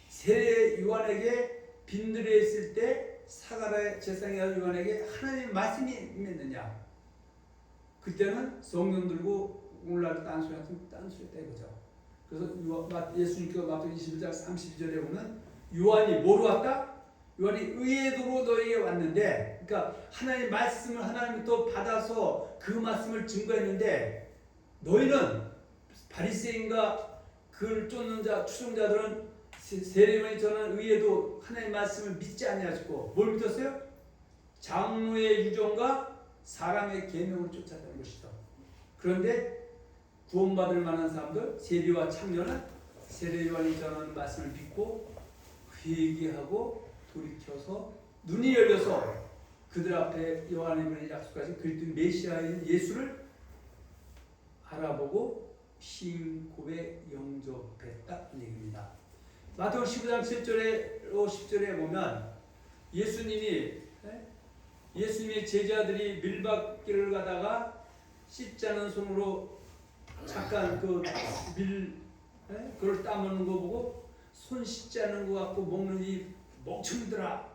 세례 요한에게 빈들에 있을 때 사가랴의 제사장의 아들 요한에게 하나님의 말씀이 임했느냐? 그때는 성경 들고 오늘날 딴소리 같은 딴소리 했다 이거죠. 그래서 예수님께서 마태복음 21장 32절에 보면 요한이 뭐로 왔다? 요한이 의의 도로 너에게 왔는데, 그러니까 하나님의 말씀을 하나님부터 받아서 그 말씀을 증거했는데 너희는 바리새인과 그를 쫓는 자 추종자들은 세례요한이 전하는 의에도 하나님의 말씀을 믿지 아니하시고 뭘 믿었어요? 장로의 유종과 사람의 계명을 쫓았다는 것이죠. 그런데 구원받을 만한 사람들 세리와 창녀는 세례요한이 전하는 말씀을 믿고 회개하고 돌이켜서 눈이 열려서 그들 앞에 요한의 약속하신 그리스도 메시아인 예수를 알아보고 신 고백 영접했다는 얘기입니다. 마태복음 15장 7절로 10절에 보면 예수님의 제자들이 밀밭길을 가다가 씻지 않은 손으로 잠깐 그걸 따먹는 거 보고 손 씻지 않은 거 갖고 먹는 이 멍청이들아,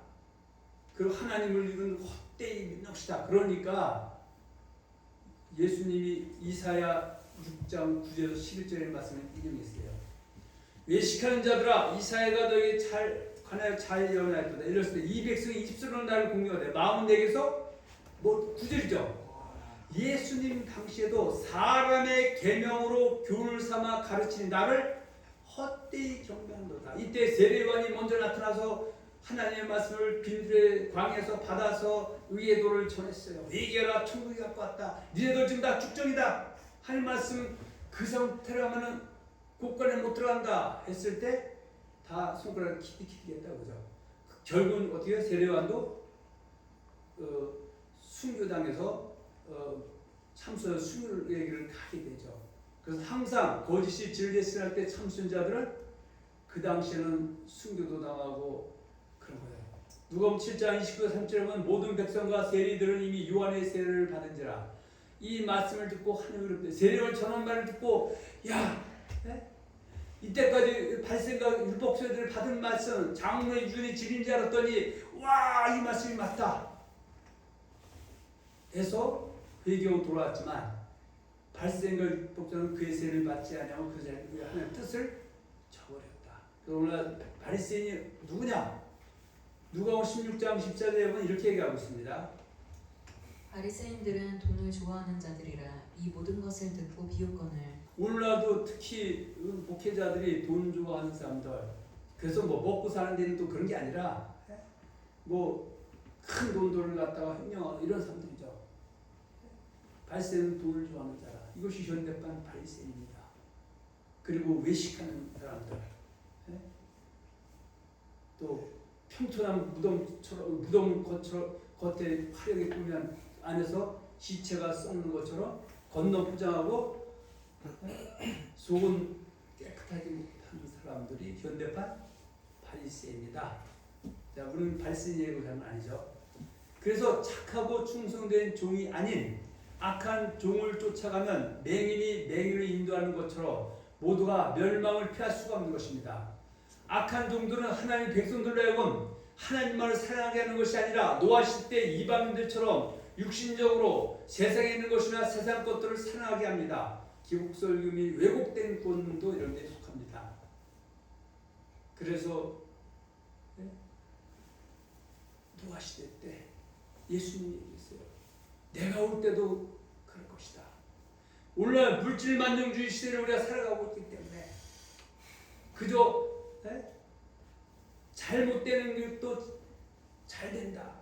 그 하나님을 이룬 헛되이 넋이다. 그러니까 예수님이 이사야 6장 9절에서 11절의 말씀을 인용했어요. 외식하는 자들아, 이사야가 너에게 관하여 잘 예언하였도다. 이랬을 때 이 백성이 입술로는 나를 공경하되 마음은 내게서 9절이죠. 예수님 당시에도 사람의 계명으로 교훈을 삼아 가르치는 나를 헛되이 경배한도다. 이때 세례요한이 먼저 나타나서 하나님의 말씀을 빈들의 광에서 받아서 의의 도를 전했어요. 회개하라, 천국이 갖고 왔다. 니네들 지금 다 죽정이다. 하나님 말씀 그 상태라면은 곳간에 못 들어간다 했을 때 다 손가락을 키티키티 했다고 그죠. 결국은 어떻게 세례요한도 순교당해서 참수한 순교 얘기를 가게 되죠. 그래서 항상 거짓이 진리했을 때 참수한 자들은 그 당시에는 순교도 당하고 그런 거예요. 누가복음 7장 29절 3절에 보면 모든 백성과 세리들은 이미 요한의 세례를 받은지라. 이 말씀을 듣고 하늘을 세례를 전한 말을 듣고 야, 이때까지 발생과 율법서들을 받은 말씀 장로의 유전이 진인 줄 알았더니 와, 이 말씀이 맞다 해서 회개하고 돌아왔지만 발생과 율법서는 그의 세례를 받지 아니하고 그 자리에 하나님의 뜻을 저버렸다. 오늘 바리새인이 누구냐? 누가복음 16장 14절에 보면 이렇게 얘기하고 있습니다. 바리새인들은 돈을 좋아하는 자들이라 이 모든 것을 듣고 비웃거늘. 오늘날도 특히 목회자들이 돈 좋아하는 사람들, 그래서 뭐 먹고 사는 데는 또 그런 게 아니라 뭐 큰 돈들을 갖다가 횡령하는 이런 사람들이죠. 바리새인은 돈을 좋아하는 자라. 이것이 현대판 바리새인입니다. 그리고 외식하는 사람들, 또 평촌한 무덤 겉에 화려하게 꾸면 안에서 시체가 썩는 것처럼 겉는 포장하고 속은 깨끗하지 못한 사람들이 현대판 바리새인이다. 자, 우리는 바리새인 얘기를 하는 건 아니죠. 그래서 착하고 충성된 종이 아닌 악한 종을 쫓아가면 맹인이 맹인을 인도하는 것처럼 모두가 멸망을 피할 수가 없는 것입니다. 악한 종들은 하나님 백성들로 하여금 하나님만을 사랑하게 하는 것이 아니라 노아 시대 이방인들처럼 육신적으로 세상에 있는 것이나 세상 것들을 사랑하게 합니다. 기복설교 및 왜곡된 권도 이런 데 속합니다. 그래서 노아 시대 때 예수님이 얘기했어요. 내가 올 때도 그럴 것이다. 오늘날 물질 만능주의 시대를 우리가 살아가고 있기 때문에 그저 잘못되는 것도 잘 된다.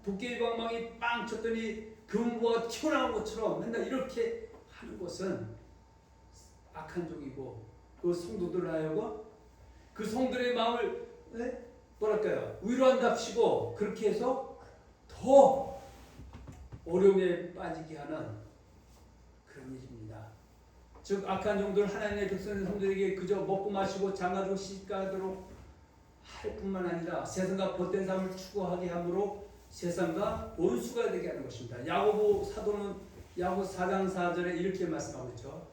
도깨비 방망이 빵 쳤더니 금부가 튀어나온 것처럼 맨날 이렇게 하는 것은 악한 종이고 그 성도들 하여금 그 성들의 마음을 뭐랄까요? 위로한답시고 그렇게 해서 더 어려움에 빠지게 하는 그런 일입니다. 즉 악한 종들 하나님의 백성의 성도에게 그저 먹고 마시고 장가들고 시집가도록 할 뿐만 아니라 세상과 벗된 삶을 추구하게 함으로 세상과 원수가 되게 하는 것입니다. 야고보 사도는 야고보 4장 4절에 이렇게 말씀하고 있죠.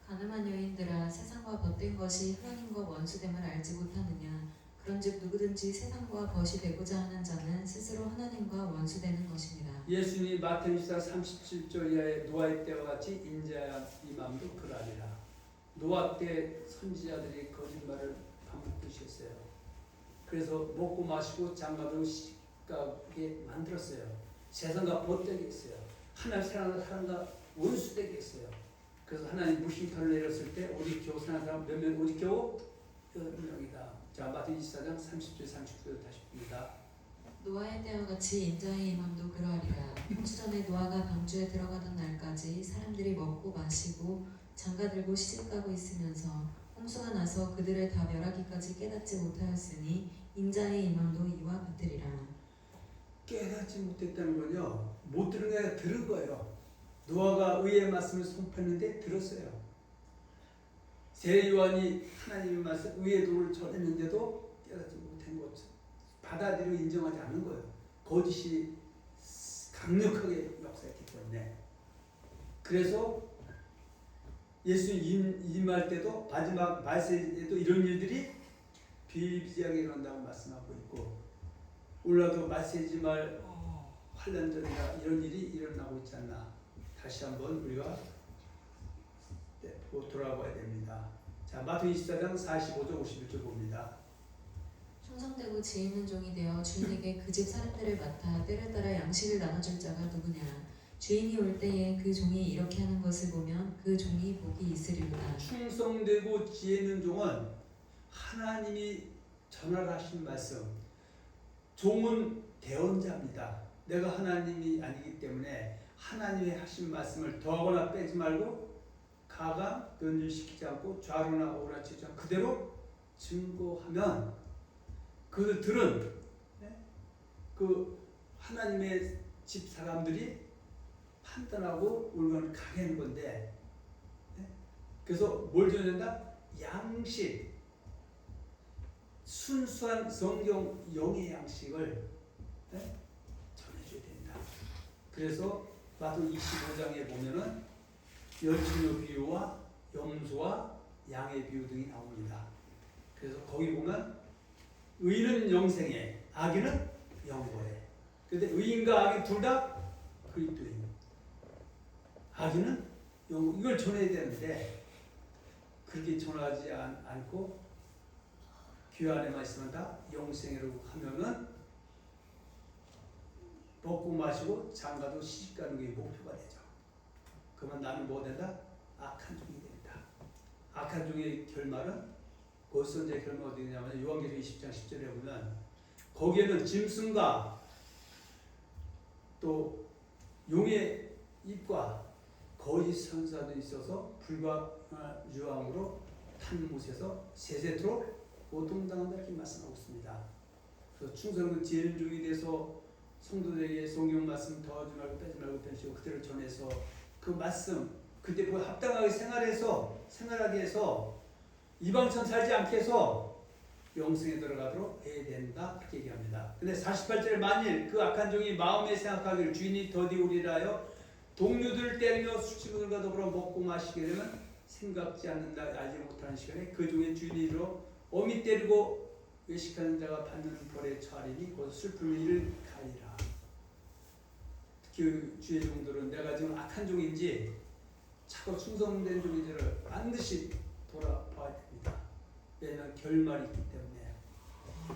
가늠한 여인들아, 세상과 벗된 것이 하나님과 원수됨을 알지 못하느냐? 그런즉 누구든지 세상과 벗이 되고자 하는 자는 스스로 하나님과 원수되는 것입니다. 예수님이 마태복음 37절 이하의 노아의 때와 같이 인자야 이 마음도 그러하리라. 노아 때 선지자들이 거짓말을 반복했어요. 그래서 먹고 마시고 장가들고 시집가게 만들었어요. 세상과 벗되게 했어요. 하나님 사랑하는 사람과 원수되게 했어요. 그래서 하나님 무심탄을 내렸을 때 오직 겨우 사는 사람 몇 명 오직 겨우 8명이다. 자, 마태복음 24장 30절 39절 다시 봅니다. 노아의 때와 같이 인자의 임함도 그러하리라. 홍수전에 노아가 방주에 들어가던 날까지 사람들이 먹고 마시고 장가들고 시집가고 있으면서 홍수가 나서 그들을 다 멸하기까지 깨닫지 못하였으니 인자의 임함도 이와 같으리라. 깨닫지 못했다는 건요, 못 들은 게 아니라 들은 거예요. 노아가 의의 말씀을 선포했는데 들었어요. 세 요한이 하나님의 말씀, 의의 도를 전했는데도 깨닫지 못한 것, 받아들이고 인정하지 않은 거예요. 거짓이 강력하게 역사했기 때문에. 그래서 예수 임할 때도 마지막 말세에도 이런 일들이 비일비재하게 일어난다고 말씀하고 있고, 올라도 말세지 말 환란전이나 이런 일이 일어나고 있지 않나. 다시 한번 우리가 돌아봐야 됩니다. 자, 마태복음 24장 45절 51절 봅니다. 충성되고 지혜 있는 종이 되어 주인에게 그 집 사람들을 맡아 때를 따라 양식을 나눠줄 자가 누구냐. 주인이 올 때에 그 종이 이렇게 하는 것을 보면 그 종이 복이 있으리로다. 충성되고 지혜 있는 종은 하나님이 전하신 말씀, 종은 대언자입니다. 내가 하나님이 아니기 때문에 하나님이 하신 말씀을 더하거나 빼지 말고 가감 변질시키지 않고 좌로나 우로나 치지 않고 그대로 증거하면 그들은 그 하나님의 집 사람들이 판단하고 올바른 가게 하는 건데, 그래서 뭘 줘야 된다? 양식, 순수한 성경 영의 양식을 전해줘야 된다. 그래서 마태복음 25장에 보면은 열처녀 비유와 염소와 양의 비유 등이 나옵니다. 그래서 거기 보면 의인은 영생에, 악인은 영벌에. 근데 의인과 악인 둘 다 그리스도인. 악인은 이걸 전해야 되는데 그렇게 전하지 않고 교회 안에만 있으면 다 영생이라고 하면은 먹고 마시고 장가도 시집가는 게 목표가 되죠. 그러면 나는 뭐 된다? 악한 종이 된다. 악한 종의 결말은 거기서 이제 결말 어디 있냐면 요한계시록 20장 10절에 보면 거기에는 짐승과 또 용의 입과 거짓 선사도 있어서 불과 유황으로 탄 못에서 세세토록 고통당한다 이렇게 말씀하고 있습니다. 그래서 충성은 지혜를 주기 위해서 성도들에게 성경 말씀 더하지 말고 빼지 말고 변시고 그대로 전해서 그 말씀 그때 합당하게 생활하게 해서 이방처럼 살지 않게 해서 영생에 들어가도록 해야 된다 그렇게 얘기합니다. 근데 48절에 만일 그 악한 종이 마음에 생각하기를 주인이 더디우리라 하여 동료들을 때리며 수치분들과 더불어 먹고 마시게 되면 생각지 않는다 알지 못하는 시간에 그 종의 주인이 이르러 어미 때리고 외식하는 자가 받는 벌에 처하리니 곧 슬픔의 일을 가리라. 특히 주의 종들은 내가 지금 악한 종인지 차고 충성된 종인지를 반드시 돌아봐야 됩니다. 왜냐하면 결말이 있기 때문에.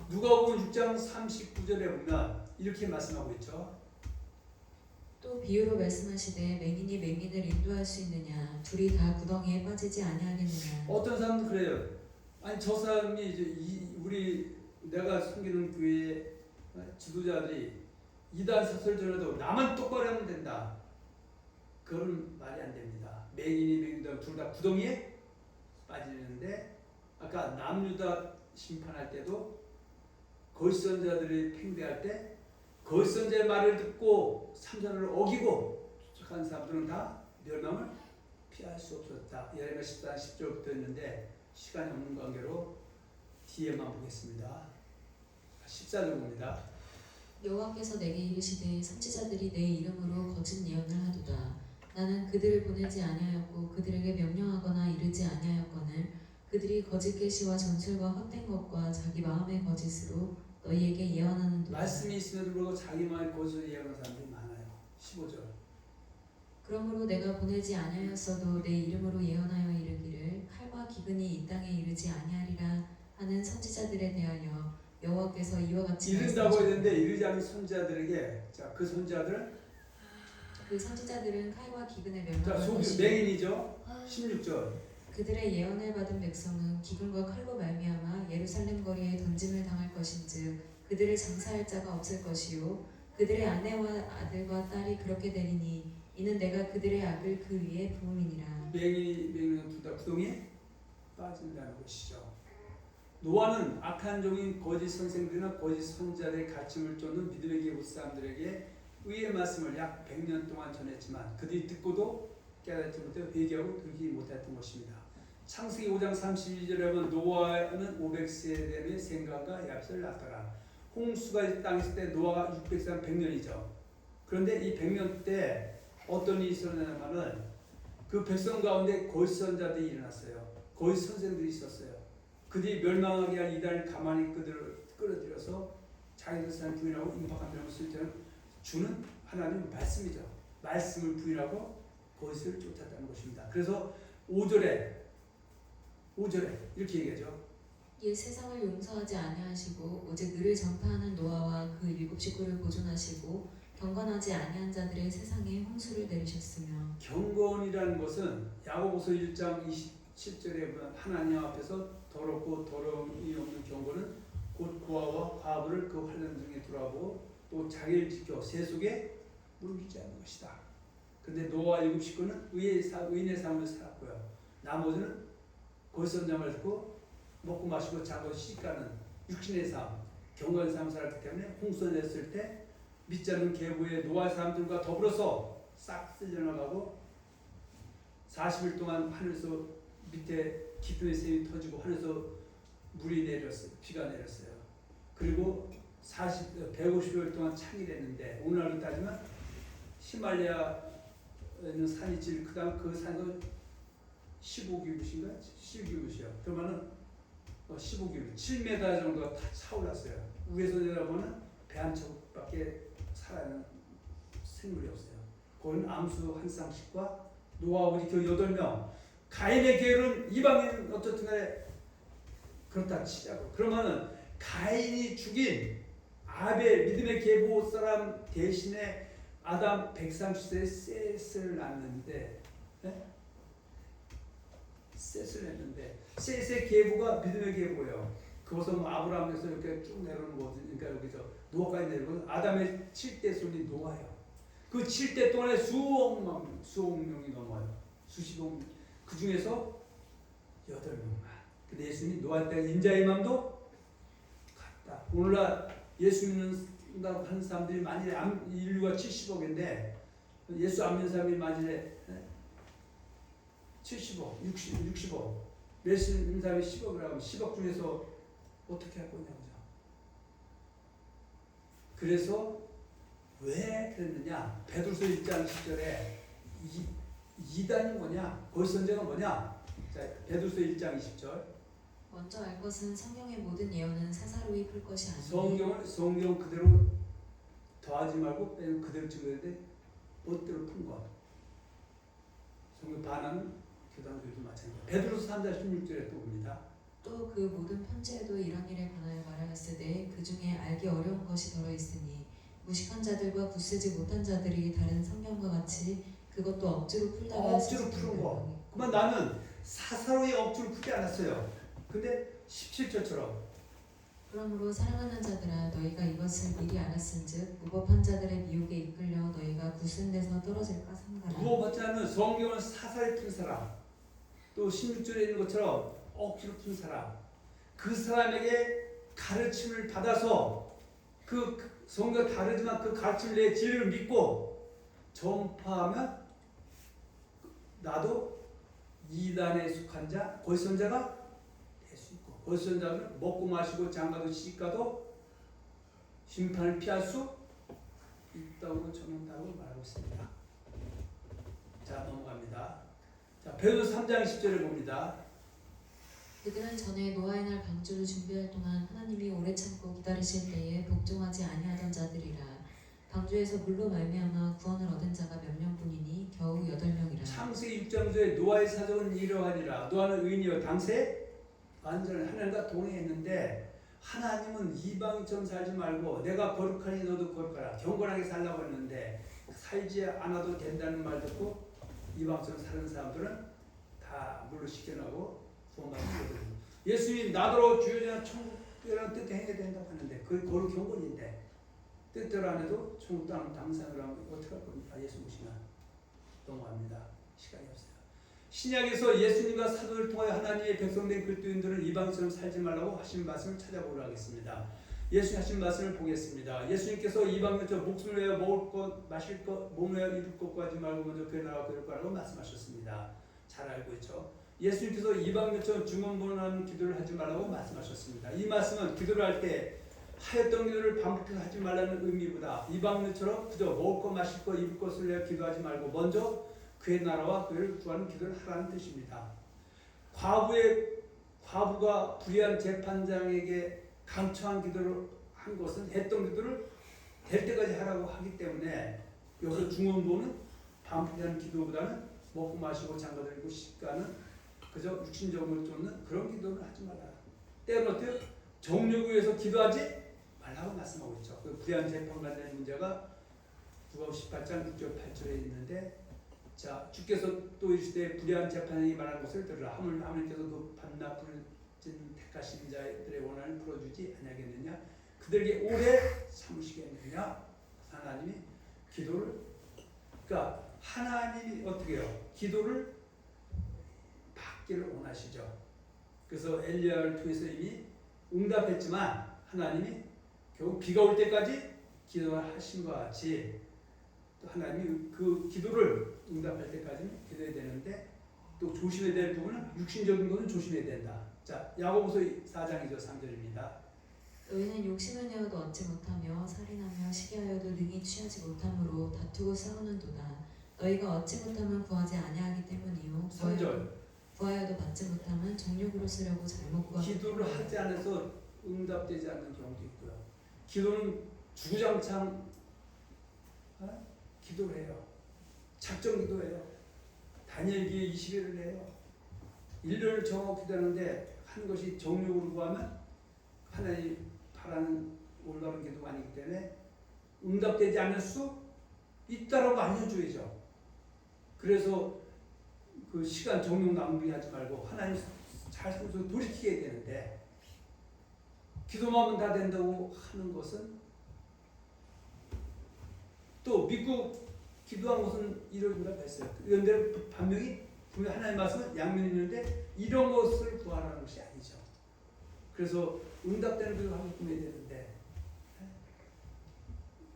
누가복음 6장 39절에 보면 이렇게 말씀하고 있죠. 또 비유로 말씀하시되 맹인이 맹인을 인도할 수 있느냐. 둘이 다 구덩이에 빠지지 아니하겠느냐. 어떤 사람도 그래요. 아니 저 사람이 이제 내가 섬기는 교회 지도자들이 이단 사설 전해도 나만 똑바로 하면 된다. 그건 말이 안 됩니다. 맹인이 맹인도 둘 다 구덩이에 빠지는데 아까 남유다 심판할 때도 거짓선자들이 팽배할 때 거짓선자의 말을 듣고 삼선을 어기고 쫓아간 사람들은 다 멸망을 피할 수 없었다. 예레미야 14장 10절부터 있는데 시간이 없는 관계로 뒤에만 보겠습니다. 14절 봅니다. 여호와께서 내게 이르시되 선지자들이 내 이름으로 거짓 예언을 하도다. 나는 그들을 보내지 아니하였고 그들에게 명령하거나 이르지 아니하였거늘 그들이 거짓 계시와 전술과 헛된 것과 자기 마음의 거짓으로 너희에게 예언하는도다. 말씀이 있음에도 불구하고 자기만의 거짓을 예언하는 사람들이 많아요. 15절. 그러므로 내가 보내지 아니하였어도 내 이름으로 예언하여 이르기를 칼과 기근이 이 땅에 이르지 아니하리라 하는 선지자들에 대하여 여호와께서 이와 같이 이른다고 했는데 이르지 않은 선지자들에게 자 그 선지자들은 그 선지자들은 칼과 기근에 자 멸망할 소비 것이요 맹인이죠. 16절. 그들의 예언을 받은 백성은 기근과 칼로 말미암아 예루살렘 거리에 던짐을 당할 것인즉 그들을 장사할 자가 없을 것이요 그들의 아내와 아들과 딸이 그렇게 되리니 이는 내가 그들의 악을 그 위에 부음이니라. 맹인은 둘 다 구덩이에 빠진다는 것이죠. 노아는 악한 종인 거짓 선생들이나 거짓 선자들의 가침을 쫓는 믿음의 계보 사람들에게 의의 말씀을 약 100년 동안 전했지만 그들이 듣고도 깨닫지 못해 회개하고 돌이키지 못했던 것입니다. 창세기 5장 32절에 보면 노아는 500세대의 생각과 얍을 낳더라. 홍수가 땅에 있을 때 노아가 600세 100년이죠. 그런데 이 100년 때 어떤 일이 일어나냐면은 그 백성 가운데 거짓 선자들이 일어났어요. 거짓 선생들이 있었어요. 그들이 멸망하게 한 이단을 가만히 그들을 끌어들여서 자기들 삶 부인하고 임박한 명을 쓸 때는 주는 하나님 말씀이죠. 말씀을 부인하고 거짓을 쫓았다는 것입니다. 그래서 5절에 이렇게 얘기하죠. 옛 세상을 용서하지 아니하시고 오직 의를 전파하는 노아와 그 7 식구를 보존하시고 경건하지 아니한 자들의 세상에 홍수를 내리셨으며. 경건이라는 것은 야고보서 1장 27절에 보면 하나님 앞에서 더럽고 더러움이 없는 경건은 곧 고아와 과부를 그 환난 중에 돌아보고 또 자기를 지켜 세속에 물리지 않는 것이다. 그런데 노아 7 식구는 의인의 삶을 살았고요. 나머지는 거짓 선자를 듣고 먹고 마시고 자고 시집가는 육신의 삶, 경건의 삶을 살았기 때문에 홍수가 냈을 때 믿지 않는 계보의 노아 사람들과 더불어서 싹 쓸려나가고 40일 동안 하늘에서 밑에 깊은 샘이 터지고 하늘에서 물이 내렸어요. 비가 내렸어요. 그리고 150일 동안 창일했는데 오늘날로 따지면 히말라야에는 산이 제일 크다면 그 산도 15규빗인가? 10규빗이요. 그러면은 15규빗, 7m 정도가 다 차올랐어요. 위에서 내려보면 배 한 척밖에 살아있는 생물이 없어요. 그건 암수 한 쌍씩과 노아 우리 교 8명. 가인의 계율은 이방인 어떻든 간에 그렇다 치자고. 그러면은 가인이 죽인 아벨 믿음의 계보 사람 대신에 아담 130세에 셋을 낳았는데, 네? 셋을 했는데 셋의 계보가 믿음의 계보예요. 그것은 뭐 아브라함에서 이렇게 쭉 내려오는 거지. 그러니까 여기서 노아까지 내려오고 아담의 7대 손이 노아예요. 그 7대 동안에 수억 명이 넘어요. 수십억 명. 그 중에서 8명만. 근데 예수님이 노아 때 인자의 마음도 같다. 오늘날 예수 믿는다고 하는 사람들이 만일에 인류가 70억인데 예수 안 믿는 사람이 만일에 70억, 60억, 예수 믿는 사람이 10억이라고 하면 10억 중에서 어떻게 할 거냐고요. 그래서 왜 그랬느냐? 베드로서 1장 10절에 이단이 뭐냐? 거짓 선자가 뭐냐? 자, 베드로서 1장 20절. 먼저 알 것은 성경의 모든 예언은 사사로이 풀 것이 아니니 성경 그대로 더하지 말고 그대로 증거해야 돼. 멋대로 푼 것. 성경 반은 교단들도 마찬가지입니다. 베드로서 3장 16절에 또 봅니다. 또 그 모든 편지에도 이런 일에 관하여 말하였으되 그 중에 알기 어려운 것이 더러 있으니 무식한 자들과 굳세지 못한 자들이 다른 성경과 같이 그것도 억지로 풀다가 억지로 푸는 거. 그만 나는 사사로이 억지로 풀지 않았어요. 근데 17절처럼 그러므로 사랑하는 자들아 너희가 이것을 미리 알았은즉 무법한 자들의 미혹에 이끌려 너희가 굳은 데서 떨어질까 삼가라. 무법하지 않은 성경을 사사히 푼 사람, 또 16절에 있는 것처럼 억지로 푼 사람, 그 사람에게 가르침을 받아서 그 성경 다르지만 그 가르침을 내 진리를 믿고 전파하면 나도 이단에 속한 자, 거짓 선자가 될 수 있고, 거짓 선자는 먹고 마시고 장가도 시집가도 심판을 피할 수 있다고 전한다고 말하고 있습니다. 자, 넘어갑니다. 자, 베드로서 3장 10절을 봅니다. 그들은 전에 노아의 날 방주를 준비할 동안 하나님이 오래 참고 기다리실 때에 복종하지 아니하던 자들이라. 방주에서 물로 말미암아 구원을 얻은 자가 몇 명뿐이니 겨우 8명이라. 창세기 6장소에 노아의 사정은 이러하니라. 노아는 의인이요 당시에 완전히 하나님과 동행했는데 하나님은 이방인처럼 살지 말고 내가 거룩하니 너도 거룩하라. 경건하게 살라고 했는데 살지 않아도 된다는 말 듣고 이방처럼 사는 사람들은 다 물로 씻겨나고 구원받는 거거든요. 예수님이 나더러 주여자는 천국이라는 뜻에 행해야 된다고 하는데 그게 거룩 경건인데 뜻대로 안 해도 천국 땅 당상으로 하면 어떻게 할 겁니까? 예수 모시면 넘어갑니다. 시간이 없어요. 신약에서 예수님과 사도를 통하여 하나님의 백성된 그리스도인들은 이방처럼 살지 말라고 하신 말씀을 찾아보려 하겠습니다. 예수님 하신 말씀을 보겠습니다. 예수님께서 이방인처럼 목숨을 위하여 먹을 것, 마실 것, 몸을 위하여 입을 것과 하지 말고 먼저 그의 나라와 그의 거라고 말씀하셨습니다. 잘 알고 있죠. 예수님께서 이방인처럼 중언부언하는 기도를 하지 말라고 말씀하셨습니다. 이 말씀은 기도를 할 때 하였던 기도를 반복해서 하지 말라는 의미보다 이방인처럼 그저 먹을 것, 마실 것, 입을 것을 위하여 기도하지 말고 먼저 그의 나라와 그를 구하는 기도를 하라는 뜻입니다. 과부가 불의한 재판장에게 강청한 기도를 한 것은 했던 기도를 될 때까지 하라고 하기 때문에 여기서 중언부는 반복하는 기도보다는 먹고 마시고 장가들고 시가는 그저 육신적으로 쫓는 그런 기도를 하지 말라. 때는 어때요? 정욕을 위해서 기도하지 말라고 말씀하고 있죠. 그 불의한 재판 관련된 문제가 누가복음 18장 6절 8절에 있는데, 자, 주께서 또 이르시되 불의한 재판이 말한 것을 들으라. 하물께서 그 반납을 진 택하신 자들의 원한을 풀어주지 아니하겠느냐? 그들에게 오래 참으시겠느냐? 하나님이 기도를, 그러니까 하나님이 어떻게 해요? 기도를 받기를 원하시죠. 그래서 엘리야를 통해서 이미 응답했지만 하나님이 결국 비가 올 때까지 기도하신 것 같이 또 하나님이 그 기도를 응답할 때까지 기도해야 되는데, 또 조심해야 될 부분은 육신적인 것은 조심해야 된다. 자, 야고보서 4장이죠. 3절입니다. 너희는 욕심을 내어도 얻지 못하며 살인하며 시기하여도 능히 취하지 못함으로 다투고 싸우는도다. 너희가 얻지 못하면 구하지 아니하기 때문이요. 3절. 구하여도 받지 못하면 정욕으로 쓰려고 잘못 구하는 기도를 하지 않아서 응답되지 않는 경우도 있고요. 기도는 주구장창 기도를 해요. 작정 기도해요. 다니엘기에 20일을 해요. 1년을 정하고 기도하는데 한 것이 정욕으로 구하면 하나님 바라는 올바른 기도가 아니기 때문에 응답되지 않을 수 있다라고 알려줘야죠. 그래서 그 시간 정욕 낭비하지 말고 하나님 잘 살면서 돌이키게 되는데, 기도만 하면 다 된다고 하는 것은, 또 믿고 기도한 것은 이루어진다고 했어요. 그런데 분명히 하나님 말씀은 양면이 있는데 이런 것을 구하라는 것이 아니죠. 그래서 응답되는 기도를 하고 꾸며야 되는데,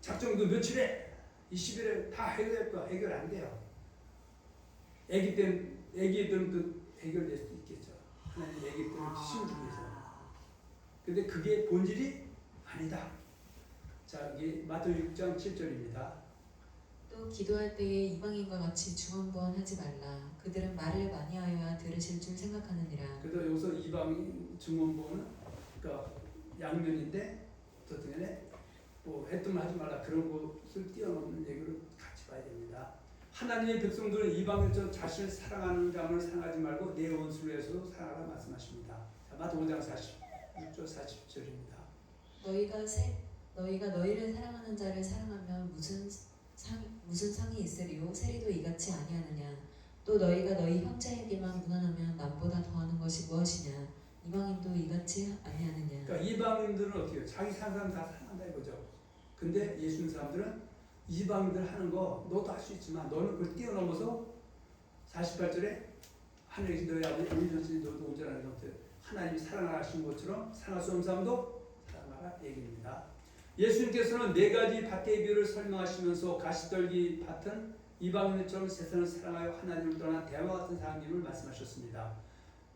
작정도 며칠에 20일에 다 해결될 거야. 해결 안 돼요. 애기들은 또 해결될 수도 있겠죠. 하나님 애기들을 키우기 위해서. 근데 그게 본질이 아니다. 자, 여기 마태복음 6장 7절입니다. 또 기도할 때에 이방인과 같이 중언부언하지 말라. 그들은 말을 많이 하여야 들으실 줄 생각하느니라. 그래서 여기서 이방인 중언부언은 그러니까 양면인데 어떤 면에 뭐 했던 말 하지 말라 그런 것을 뛰어넘는 얘기를 같이 봐야 됩니다. 하나님의 백성들은 이방인처럼 자신을 사랑하는 자를 사랑하지 말고 내 원수를 위해서도 사랑하라 말씀하십니다. 자, 마태복음 5장 46절 40절입니다. 너희가 너희를 사랑하는 자를 사랑하면 무슨 상이 있으리요? 세리도 이같이 아니하느냐? 또 너희가 너희 형제에게만 무난하면 남보다 더하는 것이 무엇이냐? 이방인도 이같이 아니하느냐? 그러니까 이방인들은 어떻게 해요? 자기 사는 사람 다 사랑한다 이거죠. 근데 예수 사람들은 이방인들 하는 거 너도 할 수 있지만 너는 그걸 뛰어넘어서 48절에 하늘에 계신 너희 아버지 온전히 너도 온전하게 넘쳐 하나님이 사랑하신 것처럼 사랑할 수 없는 사람도 사랑하라 얘기입니다. 예수님께서는 네 가지 밭의 비유를 설명하시면서 가시떨기 밭은 이방인들처럼 세상을 사랑하여 하나님을 떠난 대마 같은 사람임을 말씀하셨습니다.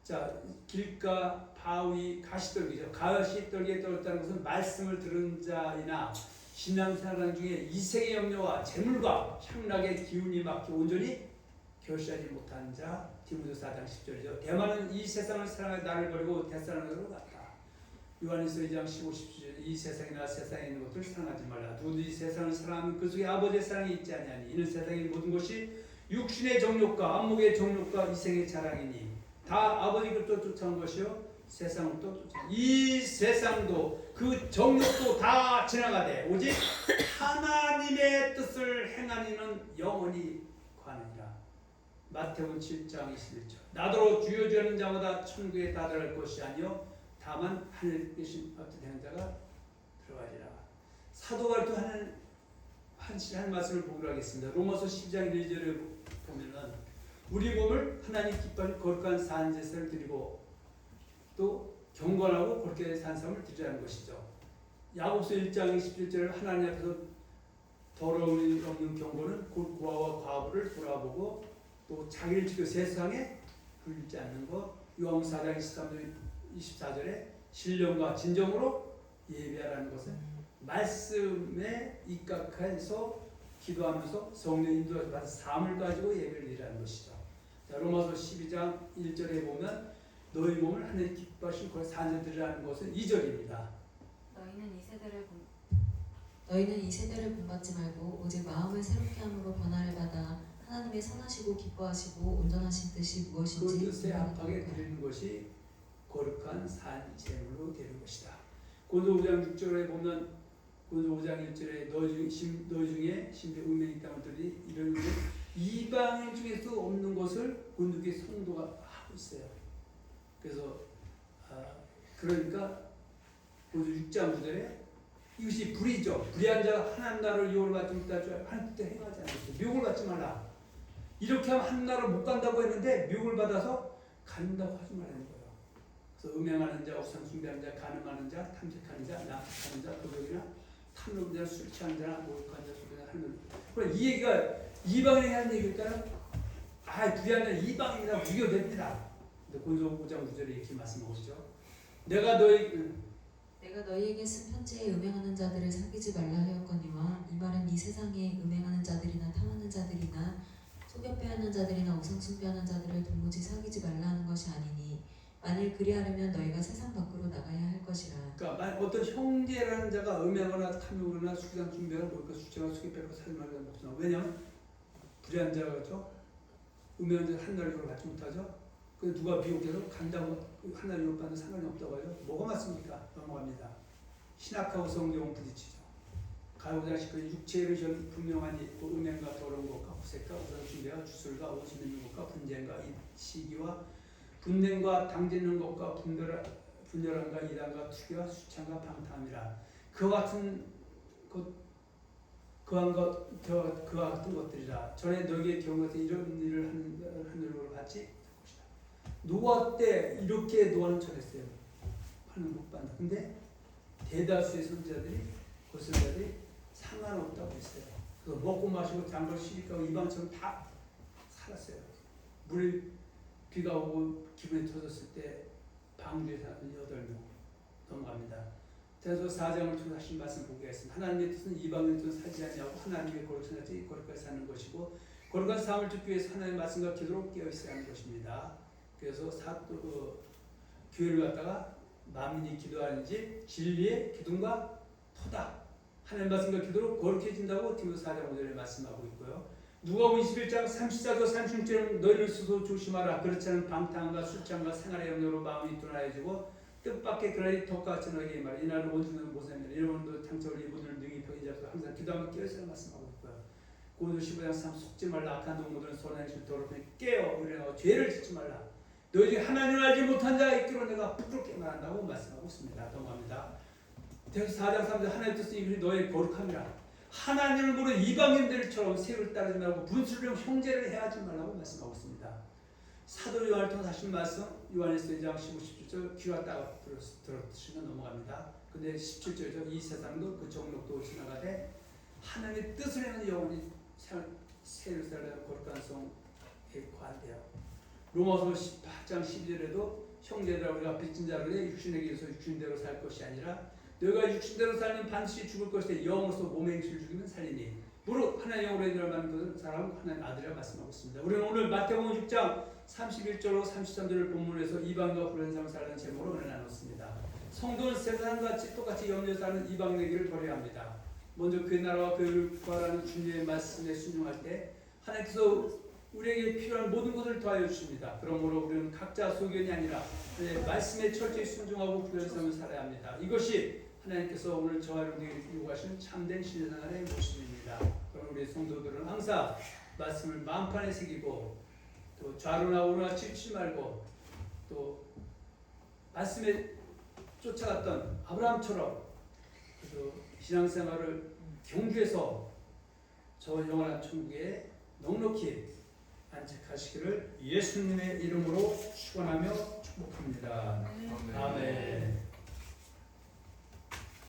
자, 길가, 바위, 가시떨기죠. 가시떨기에 떨었다는 것은 말씀을 들은 자이나 신앙생활 중에 이생의 염려와 재물과 향락의 기운이 막혀 온전히 결실하지 못한 자, 디모데서 4장 10절이죠. 대만은 이 세상을 사랑하여 나를 버리고 데살로니가로 갔다. 요한일서 2장 15, 17절 이 세상이나 세상에 있는 것들을 사랑하지 말라. 누구든지 세상을 사랑하면 그 속에 아버지의 사랑이 있지 아니하니 이는 세상의 모든 것이 육신의 정욕과 안목의 정욕과 이생의 자랑이니 다 아버지로부터 쫓아온 것이요 세상으로부터 쫓아온 이 세상도 그 정욕도 다 지나가되 오직 하나님의 뜻을 행하는 이는 영원히 가느니라. 마태복음 7장 21절 나더러 주여 주여 하는 자마다 천국에 다다를 것이 아니요 다만 하늘에 계신 어떤 행자가 들어가리라. 사도가 또 하는 말씀을 보기로 하겠습니다. 로마서 10장 1절에 보면은 우리 몸을 하나님 기뻐하는 거룩한 산제사를 드리고 또 경건하고 그렇게 산 삶을 드리라는 것이죠. 야고보서 1장 17절에 하나님 앞에서 더러움이 없는 경건은 곧 고아와 과부를 돌아보고 또 자기를 지켜 세상에 굴지 않는 것. 요한복음 4장 23절 24절에 신령과 진정으로 예배하라는 것은 말씀에 입각해서 기도하면서 성령 인도를 받은 삶을 가지고 예배를 드리라는 것이죠. 자, 로마서 12장 1절에 보면 너희 몸을 하나님 기뻐하신 그 산제들이라는 것은 2절입니다. 너희는 이 세대를 본받지 말고 오직 마음을 새롭게 함으로 변화를 받아 하나님의 선하시고 기뻐하시고 온전하신 뜻이 그 무엇인지 뜻에 분별하게 합하게 하라. 드리는 것이 거룩한 산제물로 되는 것이다. 고린도 5장 6절에 보면 고린도 5장 1절에 너희 중에 심지어 운명이 있다는 들이 이런 이방인 중에서 없는 것을 고린도교회 성도가 하고 있어요. 그래서 그러니까 고린도 6장 9절에 이것이 불의죠. 불의한 자가 하나님 나라를 유혹을 받지 못할 줄 알고 하나님 뜻대로 행하지 않았어요. 미혹을 받지 말라. 이렇게 하면 하나님 나라를 못 간다고 했는데 미혹을 받아서 간다고 하지 말라는 거예요. 그래서 음행하는 자, 우상 숭배하는 자, 간음하는 자, 탐색하는 자, 낭독하는 자, 도둑이나 탐욕한 자, 술 취한 자나 모욕한 자, 소변을 하는 자. 그럼 이 얘기가 이방인이 하는 얘기일까요? 불의한 자는 이방인이라 무효됩니다. 근데 고린도 5장 9절에 이렇게 말씀하시죠. 내가 너희에게 쓴 편지에 음행하는 자들을 사귀지 말라 하였거니와 이 말은 이 세상에 음행하는 자들이나 탐하는 자들이나 속여 빼앗는 자들이나 우상 숭배하는 자들을 도무지 사귀지 말라 하는 것이 아니니 만일 그리하려면 너희가 세상 밖으로 나가야 할 것이라. 그러니까 어떤 형제라는 자가 음행하거나 탐욕하거나 수상 숭배하거나 모욕하거나 수치하거나 속여 빼앗고 살인하거나 먹거나 왜냐하면 불의한 자가죠. 음행한 자가 하나님 나라를 받지 못하죠. 그 누가 미혹해서 간다고 하나님 유혹받는 상관이 없다고 하죠. 뭐가 맞습니까? 넘어갑니다. 신학하고 성경은 부딪히죠. 가로장 19절 육체의 분명하니 음행과 더러운 것과 후색과 우상숭배와 주술과 원수 있는 것과 분쟁과 시기와 분냄과 당짓는 것과 분열함과 이단과 투기와 수창과 방탕이라 그와 같은 것들이라 전에 너희의 경우에서 이런 일을 하는 걸 같이 노아 때 이렇게 노아는 전했어요. 하는 못 받는다. 근데 대다수의 선지자들이 고선자들이 상관없다고 했어요. 그래서 먹고 마시고 장걸 쉬니까 이방처럼 다 살았어요. 비가 오고 기분이 터졌을 때 방주에 사는 8명 넘어갑니다. 전서 4장을 통해 하신 말씀 보겠습니다. 하나님의 뜻은 이방인의 뜻을 살지 아니하고 하나님의 거룩한 자들이 거룩하게 사는 것이고 거룩한 삶을 듣기 위해서 하나님의 말씀과 기도로 깨어 있어야 하는 것입니다. 그래서 교회를 갖다가 만민이 기도하는 집 진리의 기둥과 토다 하나님 말씀과 기도로 거룩해진다고 디모데 4장 5절에 말씀하고 있고요. 누가복음 21장 34절 36절은 너희를 스스로 조심하라. 그렇지 않은 방탕과 술창과 생활의 염려로 마음이 둔하여지고 뜻밖의 그날이 덕같이 너에게 말이야. 이날은 원수는 못살면 이러면도 상처를 입은 능히 병이 잡고 항상 기도하며 깨어있으라 말씀하고 있고요. 고린도 15장 3 속지 말라. 악한 동무들은 선한 실 더럽게 깨어 의뢰하고 죄를 짓지 말라. 너희 중에 하나님을 알지 못한 자가 있기로 내가 부끄럽게 말한다고 말씀하고 있습니다. 넘어갑니다. 대서 4장 3절 하나님의 뜻은 이것이 너의 거룩함이라. 하나님을 모르는 이방인들처럼 세를 따르지 말고 분수령 형제를 해하지 말라고 말씀하고 있습니다. 사도 요한을 통해 하신 말씀 요한일서 2장 15, 17절 귀와 딱 들어주시면 넘어갑니다. 근데 17절에서 이 세상도 그 정욕도 지나가되 하나님의 뜻을 행하는 영혼이 세를 살려 거룩한 성에 관대하고 로마서 18장 12절에도 형제들아 우리가 빚진 자로 내 육신에게 의해서 육신대로 살 것이 아니라 너희가 육신대로 살면 반드시 죽을 것이되 영으로서 몸의 행실을 죽이면 살리니 무릇 하나님의 영으로 인하여 만든 사람은 하나님 아들이라 말씀하고 있습니다. 우리는 오늘 마태복음 6장 31절로 33절을 본문에서 이방과 불의한 삶을 살라는 제목으로 은혜 나눴습니다. 성도는 세상같이 똑같이 염려 사는 이방인에게를 버려야 합니다. 먼저 그 나라와 그를 구하라는 주님의 말씀에 순종할 때 하나님께서 우리에게 필요한 모든 것을 더하여 주십니다. 그러므로 우리는 각자 소견이 아니라 말씀에 철저히 순종하고 불의한 삶을 살아야 합니다. 이것이 하나님께서 오늘 저와 여러분에게 요구하시는 참된 신앙생활의 모습입니다. 그럼 우리 성도들은 항상 말씀을 마음판에 새기고 또 좌로나 우로나 치우치지 말고 또 말씀에 쫓아갔던 아브라함처럼 또 신앙생활을 경주해서 저 영원한 천국에 넉넉히 안책하시기를 예수님의 이름으로 축원하며 축복합니다. 아멘.